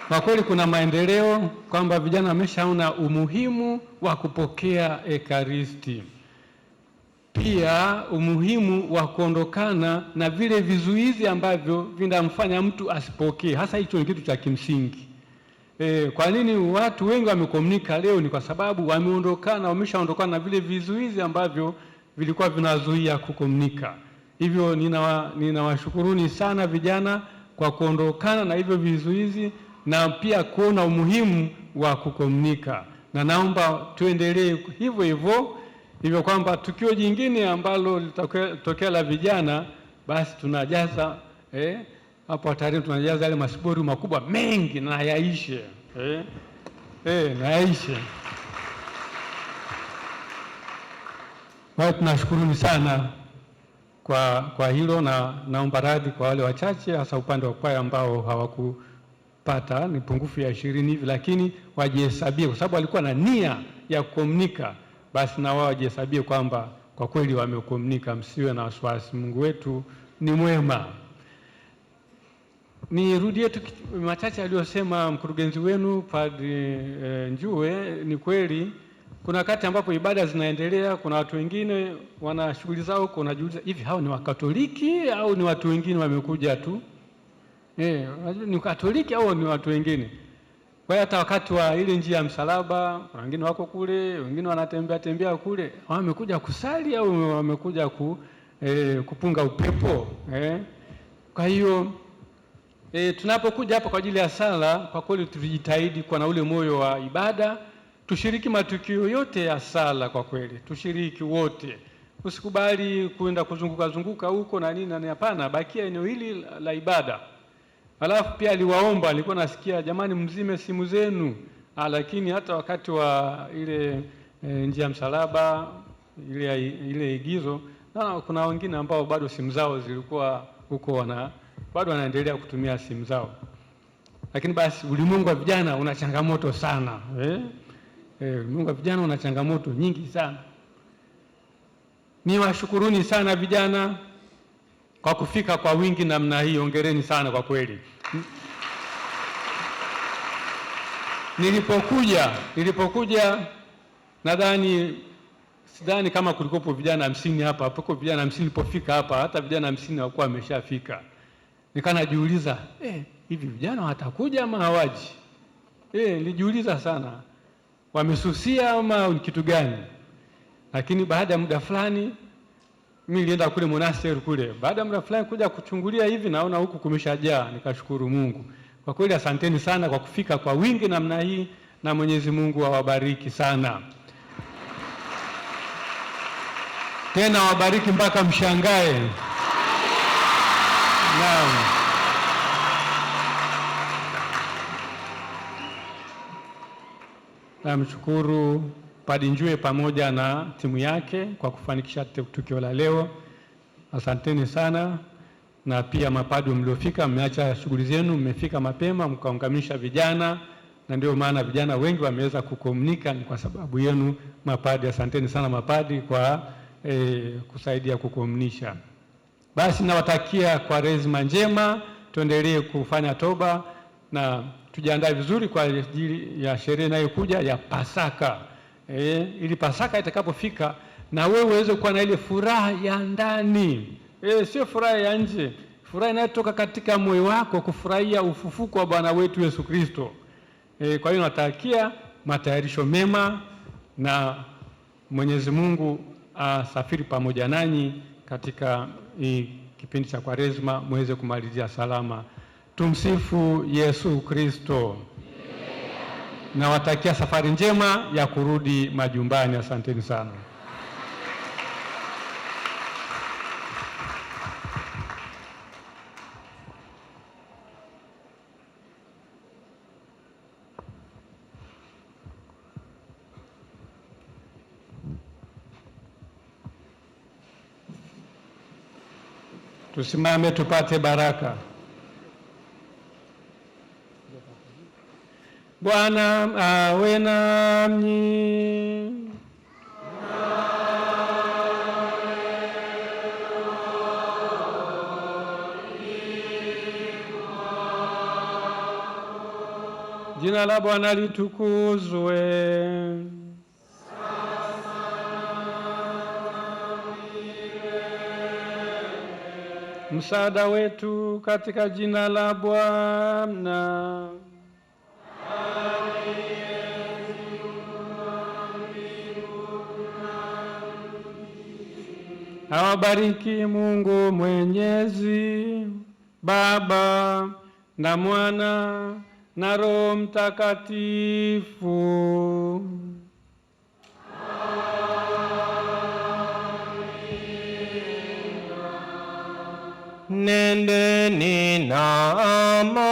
Kwa kweli kuna maendeleo kwamba vijana wameshaona umuhimu wa kupokea Ekaristi. Pia umuhimu wa kuondokana na vile vizuizi ambavyo vinamfanya mtu asipokee. Hasa hicho ni kitu cha kimsingi. Kwa nini watu wengi wamekomunika leo? Ni kwa sababu wameshaondokana na vile vizuizi ambavyo vilikuwa vinazuia kukomunika. Hivyo ninawashukuruni sana vijana kwa kuondokana na hivyo vizuizi na pia kuona umuhimu wa kukomunika. Na naomba tuendelee hivyo kwamba tukio jingine ambalo litatokea la vijana, basi tunajaza hapo tarehe tunajaza yale masibori makubwa mengi na yaishe. Na yaishe. Kwa tunashukuruni sana kwa hilo, na naomba radhi kwa wale wachache hasa upande wa kwaya ambao hawakupata, ni pungufu ya 20 hivi, lakini wajihesabie kwa sababu walikuwa na nia ya kukomunika. Basi na wao wajihesabie kwamba kwa kweli wamekomunika. Msiwe na wasiwasi, Mungu wetu ni mwema. Nirudie tu machache aliyosema mkurugenzi wenu Padri Njue. Ni kweli kuna wakati ambapo ibada zinaendelea, kuna watu wengine wana shughuli zao huko, unajiuliza hivi hao ni Wakatoliki au ni watu wengine wamekuja tu? Ni Katoliki au ni watu wengine? Kwa hiyo hata wakati wa ile njia ya msalaba, kuna wengine wako kule, wengine wanatembea kule, wamekuja kusali au wamekuja kupunga upepo? Kwa hiyo tunapokuja hapa kwa ajili ya sala, kwa kweli tujitahidi kuwa na ule moyo wa ibada, tushiriki matukio yote ya sala. Kwa kweli tushiriki wote, usikubali kwenda kuzunguka huko na nini na hapana, bakia eneo hili la ibada. Alafu pia aliwaomba, nilikuwa nasikia jamani, mzime simu zenu. Lakini hata wakati wa ile njia msalaba ile igizo, na kuna wengine ambao bado simu zao zilikuwa huko bado wanaendelea kutumia simu zao. Lakini basi ulimwengu wa vijana una changamoto sana. Ulimwengu wa vijana una changamoto nyingi sana. Niwashukuruni sana vijana kwa kufika kwa wingi namna hii. Hongereni sana kwa kweli. Nilipokuja sidhani kama kulikopo vijana 50 hapa. Hapo vijana 50 nilipofika hapa, hata vijana 50 hawakuwa wameshafika. Nikanajiuliza, hivi vijana watakuja ama hawaji? Nilijiuliza sana, wamesusia ama ni kitu gani? Lakini baada ya muda fulani mimi nilienda kule monasteri kule. Baada ya muda fulani kuja kuchungulia hivi, naona huku kumeshajaa. Nikashukuru Mungu. Kwa kweli asanteni sana kwa kufika kwa wingi namna hii, na Mwenyezi Mungu awabariki sana. Tena wabariki mpaka mshangae. Naam. Namshukuru Padri Njue pamoja na timu yake kwa kufanikisha tukio la leo. Asanteni sana. Na pia mapadri mliofika, mmeacha shughuli zenu, mmefika mapema mkaungamisha vijana, na ndio maana vijana wengi wameweza kukomunika, ni kwa sababu yenu mapadri. Asanteni sana mapadri kwa kusaidia kukomunisha. Basi nawatakia Kwaresma njema, tuendelee kufanya toba na tujiandae vizuri kwa ajili ya sherehe inayokuja ya Pasaka. Ili Pasaka itakapofika na wewe uweze kuwa na ile furaha ya ndani. Sio furaha ya nje, furaha inayotoka katika moyo wako kufurahia ufufuko wa Bwana wetu Yesu Kristo. Kwa hiyo natakia matayarisho mema, na Mwenyezi Mungu asafiri pamoja nanyi katika kipindi cha Kwaresma, muweze kumalizia salama. Tumsifu Yesu Kristo. Nawatakia safari njema ya kurudi majumbani. Asanteni sana. Tusimame tupate baraka. Bwana awe nanyi. Jina la Bwana litukuzwe. Msaada wetu katika jina la Bwana. Awabariki Mungu Mwenyezi, Baba na Mwana na Roho Mtakatifu. Nendeni na amani.